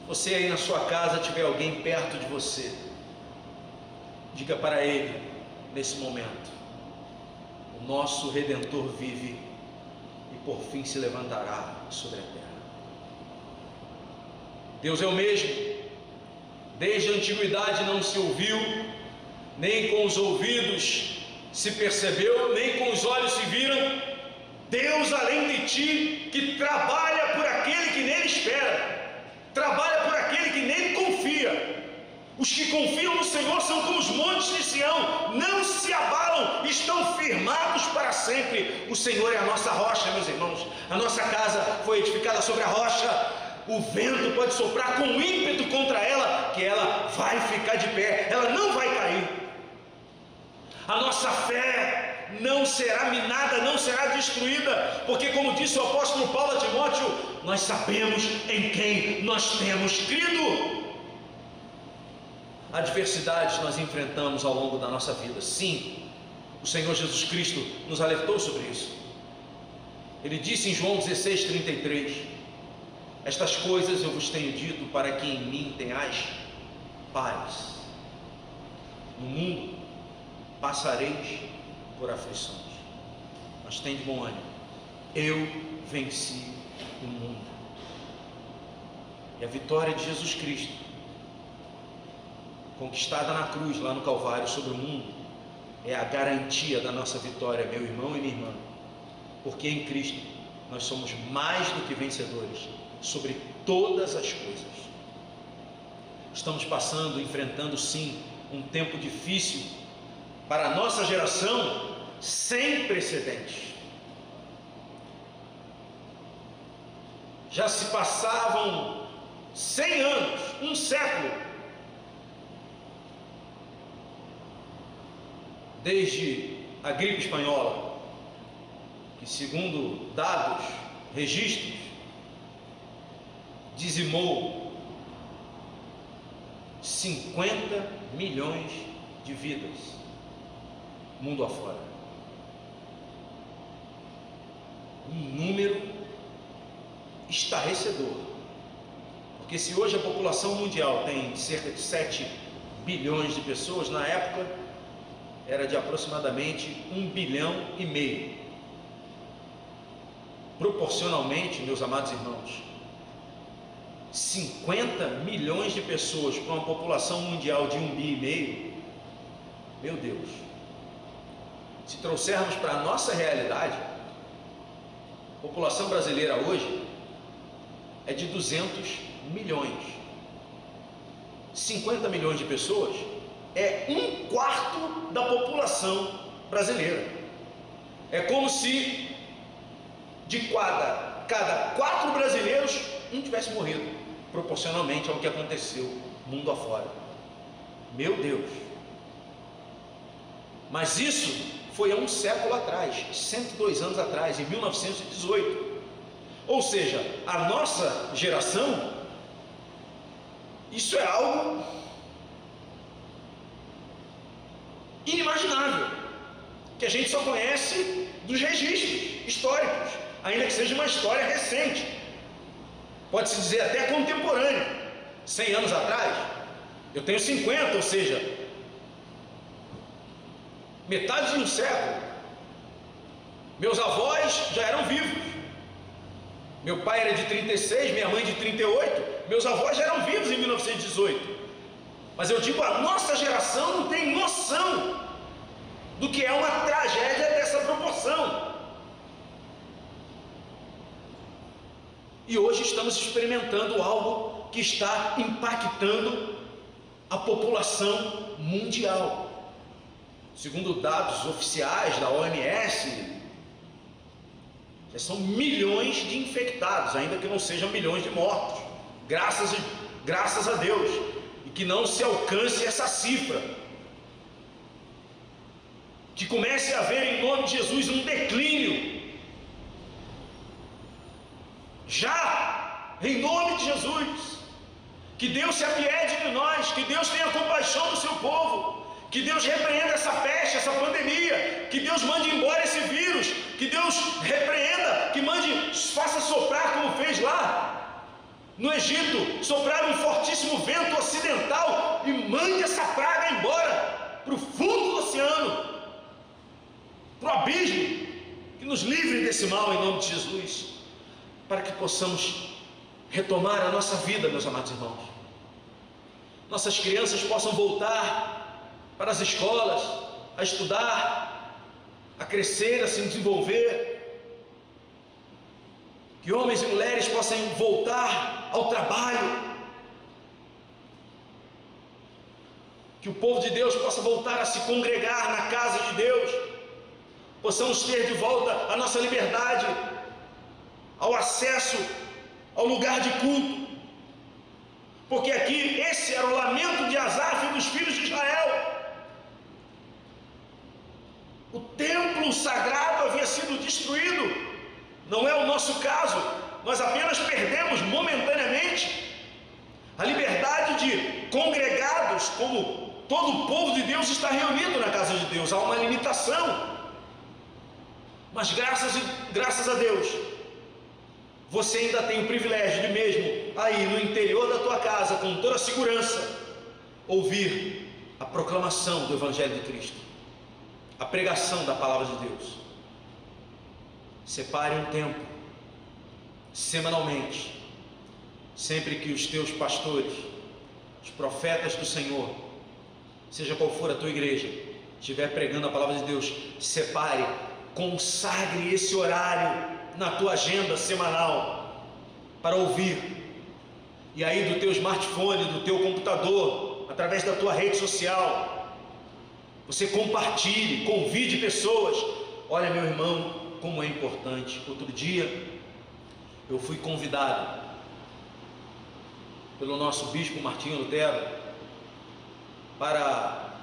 [SPEAKER 1] Você aí na sua casa tiver alguém perto de você, diga para ele nesse momento: o nosso Redentor vive e por fim se levantará sobre a terra. Deus é o mesmo. Desde a antiguidade não se ouviu, nem com os ouvidos se percebeu, nem com os olhos se viram Deus além de ti, que trabalha por aquele que nele espera, trabalha por aquele que nele confia. Os que confiam no Senhor são como os montes de Sião, não se abalam, estão firmados para sempre. O Senhor é a nossa rocha, meus irmãos. A nossa casa foi edificada sobre a rocha. O vento pode soprar com ímpeto contra ela, que ela vai ficar de pé, ela não vai cair. A nossa fé não será minada, não será destruída, porque, como disse o apóstolo Paulo a Timóteo, nós sabemos em quem nós temos crido. Adversidades nós enfrentamos ao longo da nossa vida, sim. O Senhor Jesus Cristo nos alertou sobre isso. Ele disse em João 16:33: estas coisas eu vos tenho dito para que em mim tenhais paz. No mundo passareis por aflições, mas tende bom ânimo, eu venci o mundo. E a vitória de Jesus Cristo, conquistada na cruz, lá no Calvário, sobre o mundo, é a garantia da nossa vitória, meu irmão e minha irmã, porque em Cristo nós somos mais do que vencedores sobre todas as coisas. Estamos passando, enfrentando sim, um tempo difícil para a nossa geração, sem precedentes. Já se passavam 100 anos, um século, desde a gripe espanhola, que, segundo dados, registros, dizimou 50 milhões de vidas mundo afora. Um número estarrecedor, porque se hoje a população mundial tem cerca de 7 bilhões de pessoas, na época era de aproximadamente 1,5 bilhão. Proporcionalmente, meus amados irmãos, 50 milhões de pessoas para uma população mundial de 1,5 bilhão, meu Deus, se trouxermos para a nossa realidade, a população brasileira hoje é de 200 milhões. 50 milhões de pessoas é 1/4 da população brasileira. É como se de cada 4 brasileiros, um tivesse morrido, proporcionalmente ao que aconteceu mundo afora. Meu Deus! Mas isso foi há um século atrás, 102 anos atrás, em 1918. Ou seja, a nossa geração, isso é algo inimaginável, que a gente só conhece dos registros históricos, ainda que seja uma história recente, pode-se dizer até contemporânea. 100 anos atrás, eu tenho 50, ou seja, metade de um século. Meus avós já eram vivos. Meu pai era de 36, minha mãe de 38. Meus avós já eram vivos em 1918. Mas eu digo, a nossa geração não tem noção do que é uma tragédia dessa proporção. E hoje estamos experimentando algo que está impactando a população mundial. Segundo dados oficiais da OMS, já são milhões de infectados, ainda que não sejam milhões de mortos, graças a Deus, e que não se alcance essa cifra, que comece a haver em nome de Jesus um declínio, já em nome de Jesus. Que Deus se apiede de nós, que Deus tenha compaixão do seu povo, que Deus repreenda essa peste, essa pandemia, que Deus mande embora esse vírus, que Deus repreenda, que mande, faça soprar como fez lá no Egito, soprar um fortíssimo vento ocidental e mande essa praga embora para o fundo do oceano, para o abismo, que nos livre desse mal em nome de Jesus, para que possamos retomar a nossa vida, meus amados irmãos. Nossas crianças possam voltar para as escolas, a estudar, a crescer, a se desenvolver. Que homens e mulheres possam voltar ao trabalho. Que o povo de Deus possa voltar a se congregar na casa de Deus. Possamos ter de volta a nossa liberdade, ao acesso ao lugar de culto. Porque aqui esse era o lamento de Asaf e dos filhos de Israel. O templo sagrado havia sido destruído. Não é o nosso caso. Nós apenas perdemos momentaneamente a liberdade de congregados, como todo o povo de Deus está reunido na casa de Deus. Há uma limitação. Mas graças a Deus, você ainda tem o privilégio de mesmo aí no interior da tua casa, com toda a segurança, ouvir a proclamação do Evangelho de Cristo, a pregação da palavra de Deus. Separe um tempo, semanalmente, sempre que os teus pastores, os profetas do Senhor, seja qual for a tua igreja, estiver pregando a palavra de Deus, separe, consagre esse horário na tua agenda semanal para ouvir. E aí do teu smartphone, do teu computador, através da tua rede social, você compartilhe, convide pessoas. Olha, meu irmão, como é importante. Outro dia eu fui convidado pelo nosso bispo Martinho Lutero para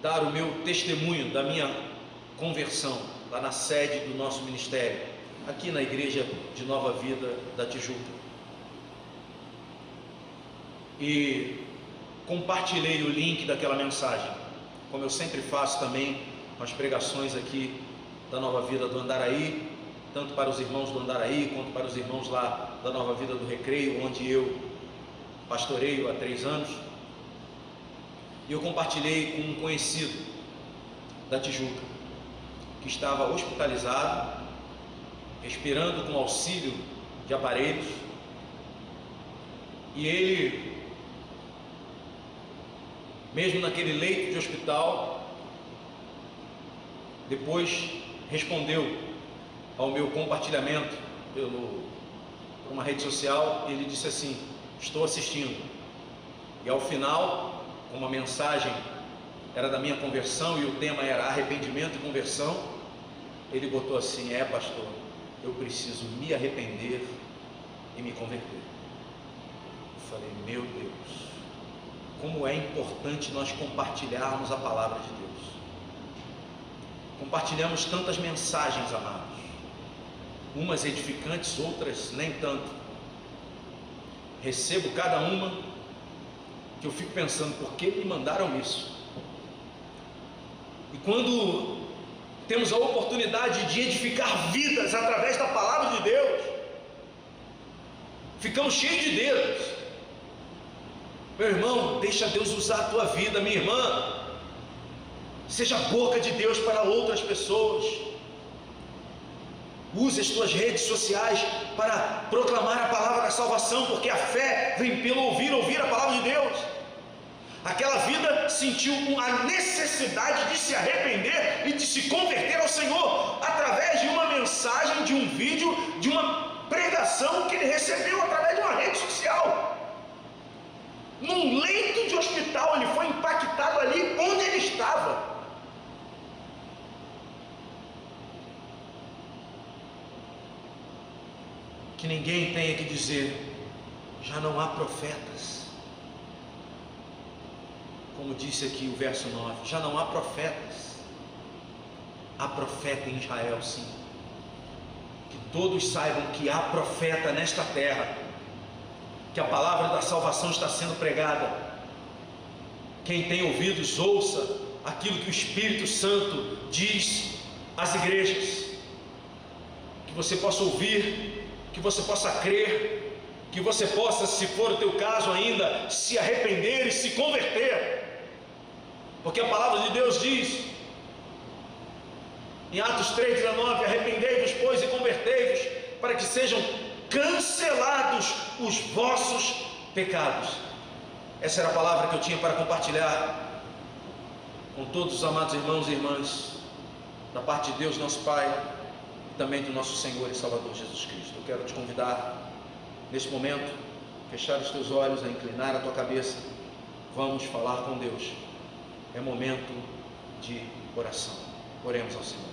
[SPEAKER 1] dar o meu testemunho da minha conversão lá na sede do nosso ministério, aqui na igreja de Nova Vida da Tijuca. E compartilhei o link daquela mensagem, como eu sempre faço também com as pregações aqui da Nova Vida do Andaraí, tanto para os irmãos do Andaraí quanto para os irmãos lá da Nova Vida do Recreio, onde eu pastoreio há 3 anos. E eu compartilhei com um conhecido da Tijuca, que estava hospitalizado, respirando com auxílio de aparelhos, e ele, mesmo naquele leito de hospital, depois respondeu ao meu compartilhamento por uma rede social. Ele disse assim: estou assistindo. E ao final, uma mensagem era da minha conversão e o tema era arrependimento e conversão, ele botou assim: pastor, eu preciso me arrepender e me converter. Eu falei: meu Deus, como é importante nós compartilharmos a palavra de Deus. Compartilhamos tantas mensagens, amados, umas edificantes, outras nem tanto. Recebo cada uma que eu fico pensando: por que me mandaram isso? E quando temos a oportunidade de edificar vidas através da palavra de Deus, ficamos cheios de dedos. Meu irmão, deixa Deus usar a tua vida. Minha irmã, seja a boca de Deus para outras pessoas. Use as tuas redes sociais para proclamar a palavra da salvação, porque a fé vem pelo ouvir a palavra de Deus. Aquela vida sentiu a necessidade de se arrepender e de se converter ao Senhor através de uma mensagem, de um vídeo, de uma pregação que ele recebeu através de uma rede social. Num leito de hospital, ele foi impactado ali onde ele estava. Que ninguém tenha que dizer: já não há profetas. Como disse aqui o verso 9, já não há profetas. Há profeta em Israel, sim. Que todos saibam que há profeta nesta terra, que a palavra da salvação está sendo pregada. Quem tem ouvidos, ouça aquilo que o Espírito Santo diz às igrejas. Que você possa ouvir, que você possa crer, que você possa, se for o teu caso ainda, se arrepender e se converter. Porque a palavra de Deus diz em Atos 3,19: arrependei-vos, pois, e convertei-vos, para que sejam cancelados os vossos pecados. Essa era a palavra que eu tinha para compartilhar com todos os amados irmãos e irmãs, da parte de Deus nosso Pai, e também do nosso Senhor e Salvador Jesus Cristo. Eu quero te convidar, neste momento, a fechar os teus olhos, a inclinar a tua cabeça. Vamos falar com Deus. É momento de oração. Oremos ao Senhor,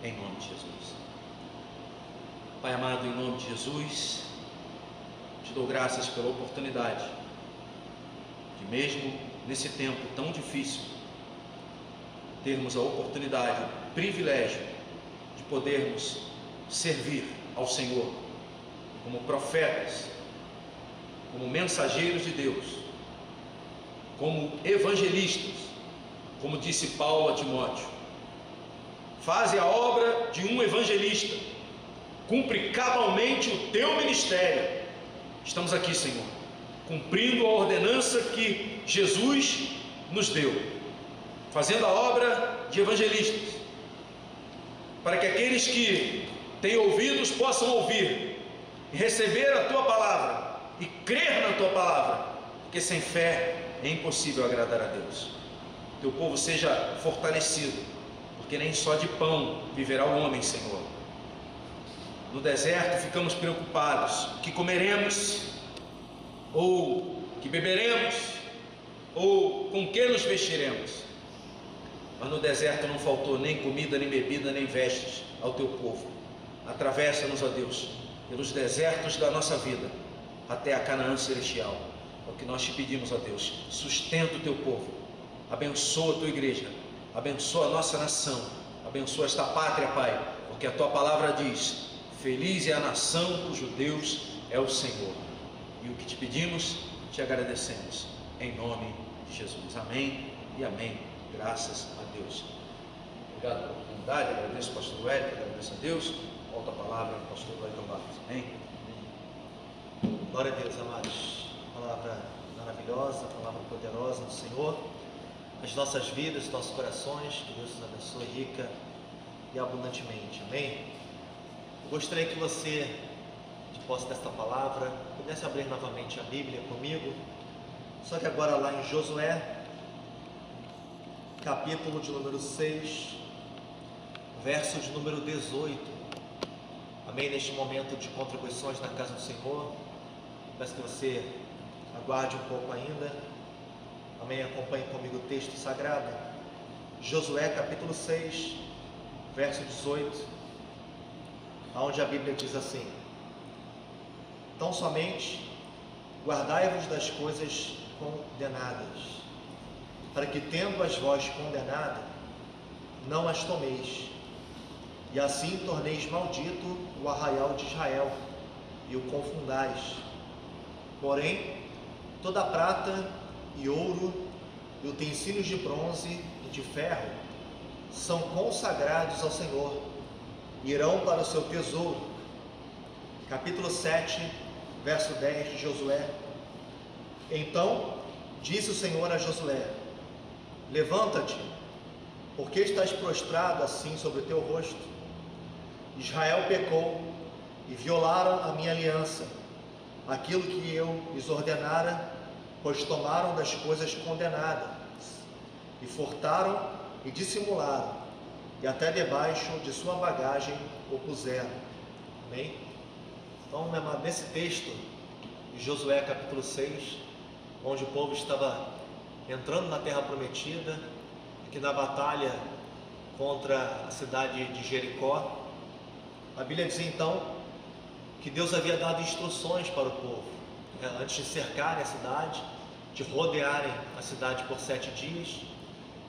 [SPEAKER 1] em nome de Jesus. Pai amado, em nome de Jesus, te dou graças pela oportunidade de, mesmo nesse tempo tão difícil, termos a oportunidade, o privilégio de podermos servir ao Senhor como profetas, como mensageiros de Deus, como evangelistas, como disse Paulo a Timóteo. Faze a obra de um evangelista, cumpre cabalmente o teu ministério. Estamos aqui, Senhor, cumprindo a ordenança que Jesus nos deu, fazendo a obra de evangelistas, para que aqueles que têm ouvidos possam ouvir e receber a tua palavra e crer na tua palavra, porque sem fé é impossível agradar a Deus. Teu povo seja fortalecido, porque nem só de pão viverá o homem, Senhor. No deserto ficamos preocupados: o que comeremos, ou que beberemos, ou com que nos vestiremos. Mas no deserto não faltou nem comida, nem bebida, nem vestes ao teu povo. Atravessa-nos, ó Deus, pelos desertos da nossa vida, até a Canaã celestial. É o que nós te pedimos, ó Deus. Sustenta o teu povo, abençoa a tua igreja, abençoa a nossa nação, abençoa esta pátria, Pai, porque a tua palavra diz: feliz é a nação cujo Deus é o Senhor. E o que te pedimos, te agradecemos, em nome de Jesus. Amém e amém. Graças a Deus. Obrigado pela oportunidade, agradeço ao pastor Wellington, agradeço a Deus. Volta a palavra ao pastor Wellington Barros. Amém.
[SPEAKER 2] Glória a Deus, amados. Palavra maravilhosa, palavra poderosa do Senhor. as nossas vidas, os nossos corações. Que Deus nos abençoe rica e abundantemente. Amém? Eu gostaria que você, de posse desta palavra, pudesse abrir novamente a Bíblia comigo, só que agora lá em Josué, capítulo de número 6, verso de número 18. Amém? Neste momento de contribuições na casa do Senhor, peço que você aguarde um pouco ainda. Amém? Acompanhe comigo o texto sagrado. Josué capítulo 6, verso 18, onde a Bíblia diz assim: tão somente guardai-vos das coisas condenadas, para que, tendo-as vós condenado, não as tomeis, e assim torneis maldito o arraial de Israel, e o confundais. Porém, toda a prata e ouro, e utensílios de bronze e de ferro, são consagrados ao Senhor, e irão para o seu tesouro. Capítulo 7, verso 10 de Josué. Então disse o Senhor a Josué: levanta-te, porque estás prostrado assim sobre o teu rosto. Israel pecou e violaram a minha aliança, aquilo que eu lhes ordenara, pois tomaram das coisas condenadas, e furtaram e dissimularam, e até debaixo de sua bagagem o puseram. Amém? Então, meu amado, nesse texto de Josué capítulo 6, onde o povo estava entrando na terra prometida, aqui na batalha contra a cidade de Jericó, a Bíblia diz então que Deus havia dado instruções para o povo, antes de cercarem a cidade, de rodearem a cidade por 7 dias.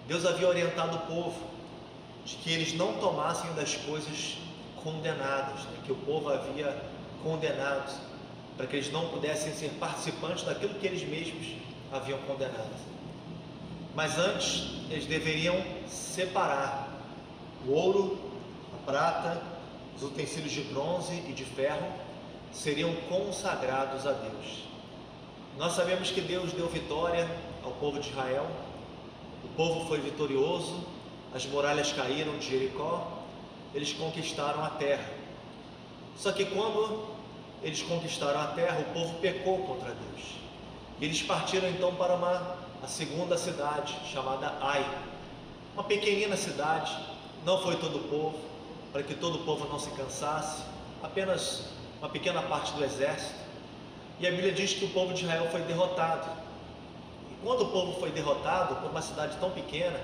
[SPEAKER 2] Deus havia orientado o povo de que eles não tomassem das coisas condenadas, que o povo havia condenado, para que eles não pudessem ser participantes daquilo que eles mesmos haviam condenado. Mas antes, eles deveriam separar o ouro, a prata, os utensílios de bronze e de ferro, seriam consagrados a Deus. Nós sabemos que Deus deu vitória ao povo de Israel, o povo foi vitorioso, as muralhas caíram de Jericó, eles conquistaram a terra. Só que quando eles conquistaram a terra, o povo pecou contra Deus. E eles partiram então para a segunda cidade, chamada Ai, uma pequenina cidade. Não foi todo o povo, para que todo o povo não se cansasse, apenas uma pequena parte do exército. E a Bíblia diz que o povo de Israel foi derrotado. E quando o povo foi derrotado por uma cidade tão pequena,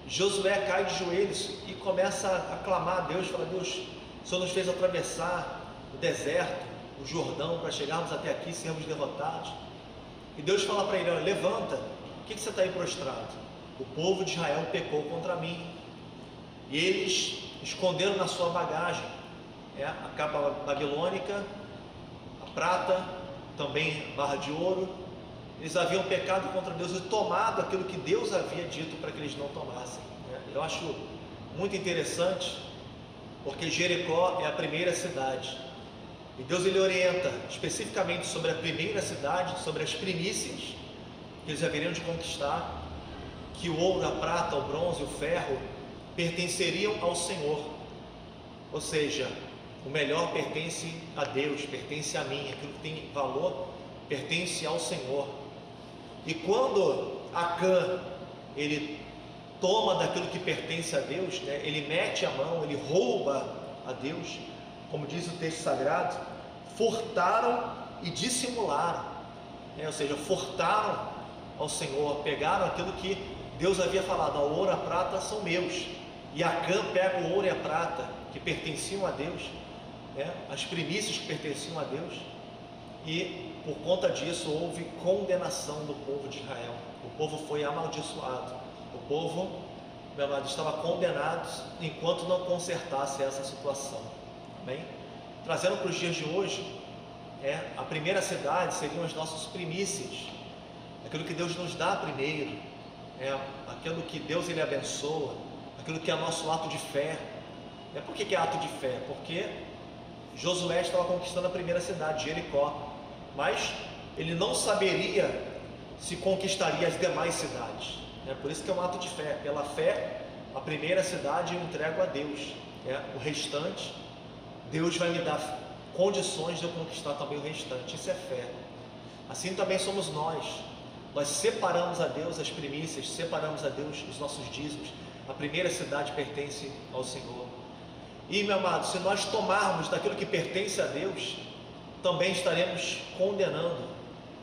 [SPEAKER 2] Josué cai de joelhos e começa a clamar a Deus, fala: Deus, o Senhor nos fez atravessar o deserto, o Jordão, para chegarmos até aqui e sermos derrotados. E Deus fala para ele: olha, levanta, por que você está aí prostrado? O povo de Israel pecou contra mim, e eles esconderam na sua bagagem a capa babilônica, a prata, também barra de ouro. Eles haviam pecado contra Deus e tomado aquilo que Deus havia dito para que eles não tomassem. Eu acho muito interessante, porque Jericó é a primeira cidade, e Deus ele orienta especificamente sobre a primeira cidade, sobre as primícias que eles haveriam de conquistar, que o ouro, a prata, o bronze, o ferro pertenceriam ao Senhor. Ou seja, o melhor pertence a Deus, pertence a mim, aquilo que tem valor pertence ao Senhor. E quando Acã ele toma daquilo que pertence a Deus, ele mete a mão, ele rouba a Deus, como diz o texto sagrado, furtaram e dissimularam, ou seja, furtaram ao Senhor, pegaram aquilo que Deus havia falado: o ouro e a prata são meus. E Acã pega o ouro e a prata que pertenciam a Deus, as primícias que pertenciam a Deus, e por conta disso houve condenação do povo de Israel. O povo foi amaldiçoado, o povo, meu amado, estava condenado enquanto não consertasse essa situação. Amém? Trazendo para os dias de hoje, a primeira cidade seriam as nossas primícias, aquilo que Deus nos dá primeiro, aquilo que Deus ele abençoa, aquilo que é nosso ato de fé. Por que é ato de fé? Porque Josué estava conquistando a primeira cidade, Jericó, mas ele não saberia se conquistaria as demais cidades. Por isso que é um ato de fé. Pela fé, a primeira cidade eu entrego a Deus. O restante, Deus vai me dar condições de eu conquistar também o restante. Isso é fé. Assim também somos nós. Nós separamos a Deus as primícias, separamos a Deus os nossos dízimos. A primeira cidade pertence ao Senhor. E, meu amado, se nós tomarmos daquilo que pertence a Deus, também estaremos condenando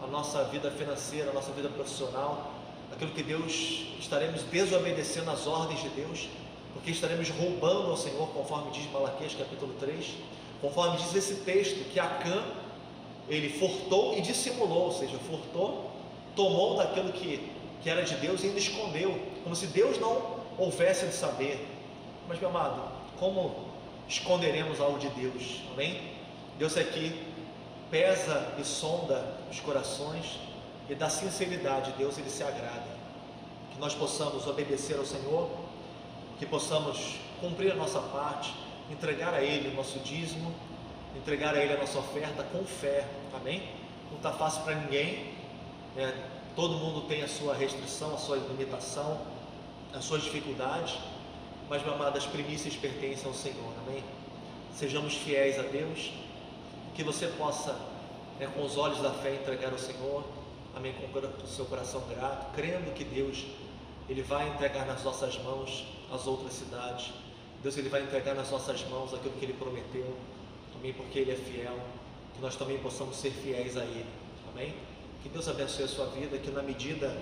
[SPEAKER 2] a nossa vida financeira, a nossa vida profissional, aquilo que Deus, estaremos desobedecendo às ordens de Deus, porque estaremos roubando ao Senhor, conforme diz Malaquias capítulo 3, conforme diz esse texto, que Acã, ele furtou e dissimulou, ou seja, furtou, tomou daquilo que era de Deus e ainda escondeu, como se Deus não houvesse de saber. Mas, meu amado, como esconderemos algo de Deus? Amém? Deus aqui pesa e sonda os corações, e da sinceridade Deus, ele se agrada. Que nós possamos obedecer ao Senhor, que possamos cumprir a nossa parte, entregar a Ele o nosso dízimo, entregar a Ele a nossa oferta com fé. Amém? Não está fácil para ninguém, todo mundo tem a sua restrição, a sua limitação, as suas dificuldades, mas, meu amado, as primícias pertencem ao Senhor. Amém? Sejamos fiéis a Deus, que você possa, com os olhos da fé, entregar ao Senhor, amém, com o seu coração grato, crendo que Deus, ele vai entregar nas nossas mãos as outras cidades. Deus, ele vai entregar nas nossas mãos aquilo que ele prometeu, amém, porque ele é fiel. Que nós também possamos ser fiéis a ele. Amém? Que Deus abençoe a sua vida, que na medida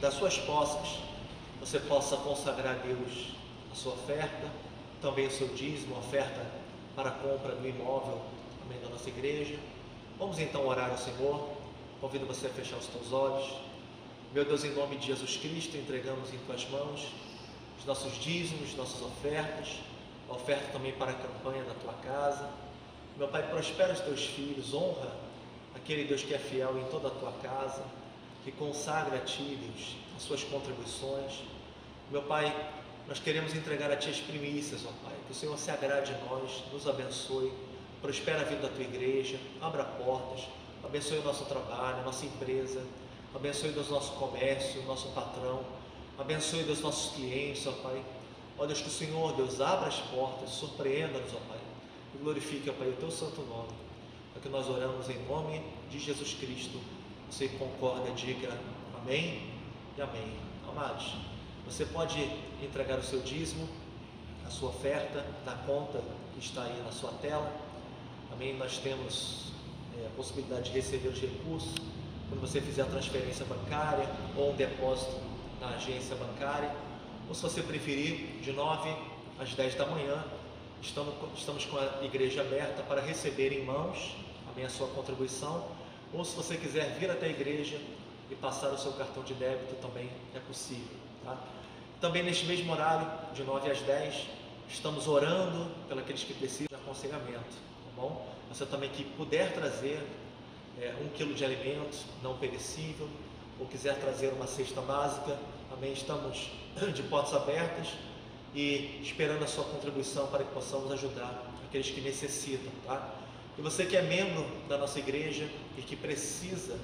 [SPEAKER 2] das suas posses você possa consagrar a Deus a sua oferta, também o seu dízimo, a oferta para a compra do imóvel, amém, da nossa igreja. Vamos então orar ao Senhor. Convido você a fechar os teus olhos. Meu Deus, em nome de Jesus Cristo, entregamos em tuas mãos os nossos dízimos, nossas ofertas, a oferta também para a campanha da tua casa. Meu Pai, prospera os teus filhos, honra aquele Deus que é fiel em toda a tua casa, que consagra a ti, Deus, as suas contribuições. Meu Pai, nós queremos entregar a ti as primícias, ó Pai, que o Senhor se agrade em nós, nos abençoe, prospera a vida da tua igreja, abra portas, abençoe o nosso trabalho, a nossa empresa, abençoe Deus o nosso comércio, o nosso patrão, abençoe Deus os nossos clientes, ó Pai. Ó Deus, que o Senhor, Deus, abra as portas, surpreenda-nos, ó Pai, e glorifique, ó Pai, o teu santo nome. É que nós oramos em nome de Jesus Cristo. Você concorda, diga amém e amém. Amados, você pode entregar o seu dízimo, a sua oferta, na conta que está aí na sua tela. Amém? Nós temos a possibilidade de receber os recursos quando você fizer a transferência bancária ou um depósito na agência bancária, ou se você preferir, de 9 às 10 da manhã, estamos com a igreja aberta para receber em mãos, amém, a sua contribuição, ou se você quiser vir até a igreja e passar o seu cartão de débito, também é possível, tá? Também neste mesmo horário, de 9 às 10, estamos orando pelos que precisam de aconselhamento, tá bom? Você também que puder trazer 1 quilo de alimento não perecível, ou quiser trazer uma cesta básica, amém, estamos de portas abertas e esperando a sua contribuição para que possamos ajudar aqueles que necessitam, tá? E você que é membro da nossa igreja e que precisa,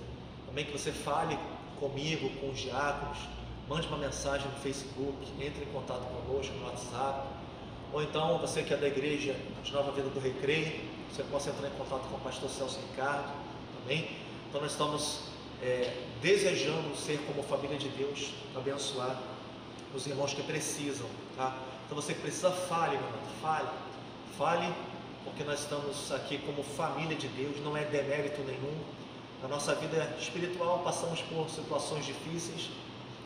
[SPEAKER 2] também que você fale comigo, com os diáconos, mande uma mensagem no Facebook, entre em contato conosco no WhatsApp, ou então você que é da igreja de Nova Vida do Recreio, você possa entrar em contato com o pastor Celso Ricardo, amém? Então nós estamos desejando ser como família de Deus, abençoar os irmãos que precisam, tá? Então você que precisa, fale, meu irmão, fale, porque nós estamos aqui como família de Deus, não é demérito nenhum. Na nossa vida espiritual passamos por situações difíceis,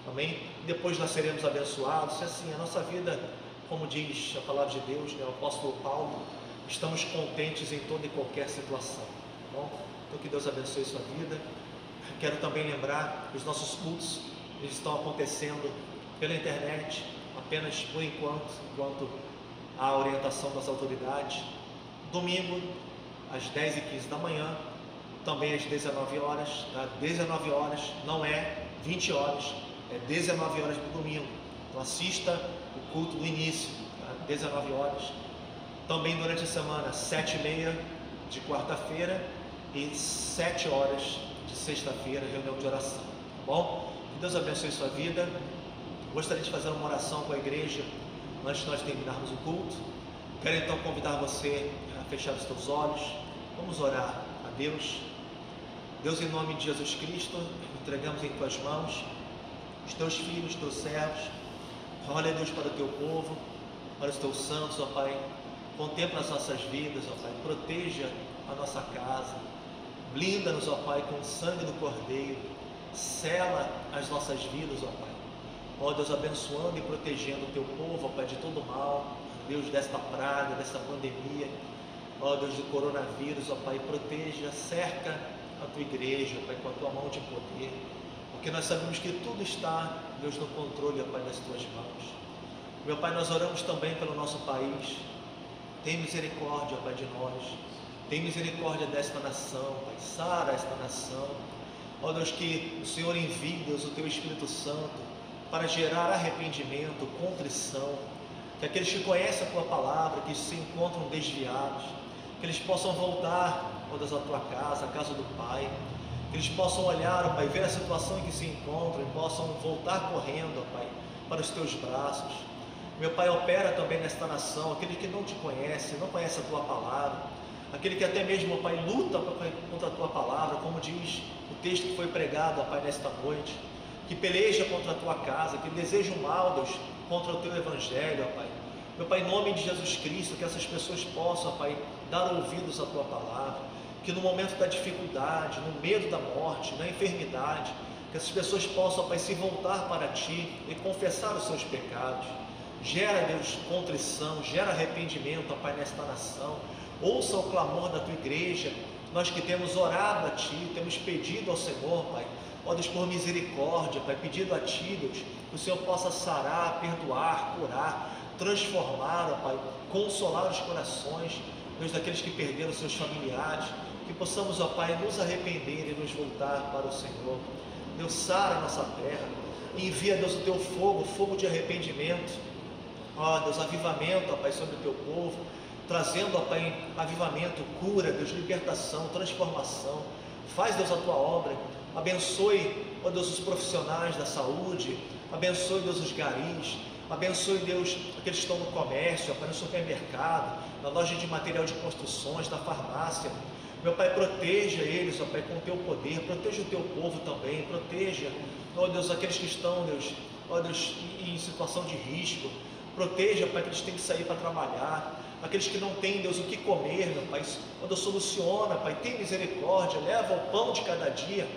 [SPEAKER 2] amém? Depois nós seremos abençoados. E assim, a nossa vida, como diz a palavra de Deus, o apóstolo Paulo, estamos contentes em toda e qualquer situação, tá bom? Então que Deus abençoe sua vida. Quero também lembrar que os nossos cultos, eles estão acontecendo pela internet, apenas por enquanto há orientação das autoridades. Domingo, às 10h15 da manhã, também às 19 horas, tá? 19 horas, não é 20 horas, é 19 horas do domingo. Então assista o culto do início, tá? 19 horas. Também durante a semana, 7h30 de quarta-feira e 7 horas de sexta-feira, reunião de oração, tá bom? Que Deus abençoe sua vida, Gostaria de fazer uma oração com a igreja antes de nós terminarmos o culto. Quero então convidar você a fechar os teus olhos. Vamos orar a Deus. Deus, em nome de Jesus Cristo, entregamos em tuas mãos os teus filhos, os teus servos. Olha, Deus, para o teu povo, para os teus santos, ó Pai. Contempla as nossas vidas, ó Pai. Proteja a nossa casa. Blinda-nos, ó Pai, com o sangue do Cordeiro. Sela as nossas vidas, ó Pai. Ó Deus, abençoando e protegendo o teu povo, ó Pai, de todo mal. Deus, desta praga, desta pandemia. Ó Deus, do coronavírus, ó Pai. Proteja, cerca a tua igreja, ó Pai, com a tua mão de poder. Porque nós sabemos que tudo está, Deus, no controle, ó Pai, das tuas mãos. Meu Pai, nós oramos também pelo nosso país. Tem misericórdia, ó Pai, de nós. Tem misericórdia desta nação, Pai. Sara esta nação. Ó Deus, que o Senhor envie, Deus, o teu Espírito Santo para gerar arrependimento, contrição. Que aqueles que conhecem a tua palavra, que se encontram desviados, que eles possam voltar, ó Deus, à tua casa, à casa do Pai. Que eles possam olhar, ó Pai, ver a situação em que se encontram e possam voltar correndo, ó Pai, para os teus braços. Meu Pai, opera também nesta nação, aquele que não te conhece, não conhece a tua palavra, aquele que até mesmo, ó Pai, luta contra a tua palavra, como diz o texto que foi pregado, ó Pai, nesta noite, que peleja contra a tua casa, que deseja o mal, Deus, contra o teu evangelho, ó Pai. Meu Pai, em nome de Jesus Cristo, que essas pessoas possam, ó Pai, dar ouvidos à tua palavra, que no momento da dificuldade, no medo da morte, na enfermidade, que essas pessoas possam, ó Pai, se voltar para ti e confessar os seus pecados. Gera, Deus, contrição, gera arrependimento, ó Pai, nesta nação. Ouça o clamor da tua igreja, nós que temos orado a ti, temos pedido ao Senhor, Pai, ó Deus, por misericórdia, Pai, pedido a ti, Deus, que o Senhor possa sarar, perdoar, curar, transformar, ó Pai, consolar os corações, Deus, daqueles que perderam seus familiares, que possamos, ó Pai, nos arrepender e nos voltar para o Senhor. Deus, sara a nossa terra, envia, Deus, o teu fogo, fogo de arrependimento, ó Deus, avivamento, ó Pai, sobre o teu povo, trazendo, ó Pai, avivamento, cura, Deus, libertação, transformação. Faz, Deus, a tua obra, abençoe, ó Deus, os profissionais da saúde, abençoe, Deus, os garis, abençoe, Deus, aqueles que estão no comércio, ó Pai, no supermercado, na loja de material de construções, na farmácia. Meu Pai, proteja eles, ó Pai, com o teu poder, proteja o teu povo também, proteja, ó Deus, aqueles que estão, Deus, ó Deus, em situação de risco, proteja, Pai, que eles têm que sair para trabalhar, aqueles que não têm, Deus, o que comer, meu Pai, ó Deus, soluciona, Pai, tem misericórdia, leva o pão de cada dia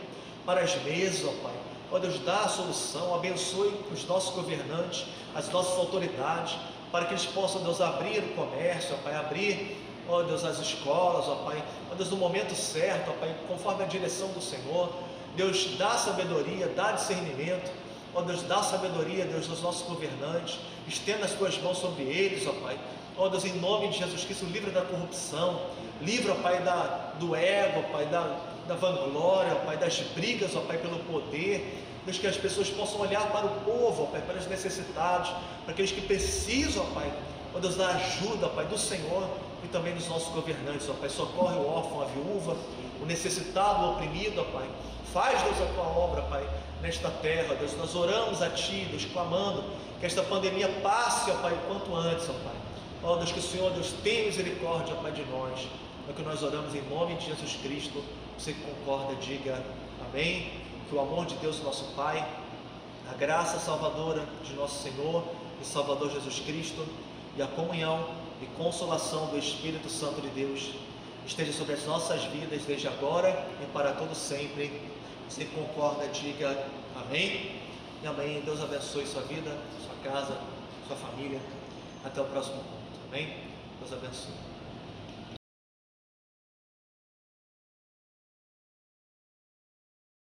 [SPEAKER 2] para as mesas, ó Pai, ó Deus, dá a solução, abençoe os nossos governantes, as nossas autoridades, para que eles possam, Deus, abrir o comércio, ó Pai, abrir, ó Deus, as escolas, ó Pai, ó Deus, no momento certo, ó Pai, conforme a direção do Senhor. Deus, dá sabedoria, dá discernimento, ó Deus, dá sabedoria, Deus, aos nossos governantes, estenda as tuas mãos sobre eles, ó Pai, ó Deus, em nome de Jesus Cristo, livra da corrupção, livra, ó Pai, do ego, ó Pai, da vanglória, ó Pai, das brigas, ó Pai, pelo poder. Deus, que as pessoas possam olhar para o povo, ó Pai, para os necessitados, para aqueles que precisam, ó Pai, ó Deus, da ajuda, ó Pai, do Senhor e também dos nossos governantes, ó Pai. Socorre o órfão, a viúva, o necessitado, o oprimido, ó Pai. Faz, Deus, a tua obra, Pai, nesta terra, Deus. Nós oramos a ti, Deus, clamando que esta pandemia passe, ó Pai, o quanto antes, ó Pai. Ó Deus, que o Senhor, Deus, tenha misericórdia, ó Pai, de nós. É o que nós oramos em nome de Jesus Cristo. Você que concorda, diga amém. Que o amor de Deus, nosso Pai, a graça salvadora de nosso Senhor e Salvador Jesus Cristo e a comunhão e consolação do Espírito Santo de Deus esteja sobre as nossas vidas desde agora e para todo sempre. Você que concorda, diga amém e amém. Deus abençoe sua vida, sua casa, sua família. Até o próximo ponto. Amém? Deus abençoe.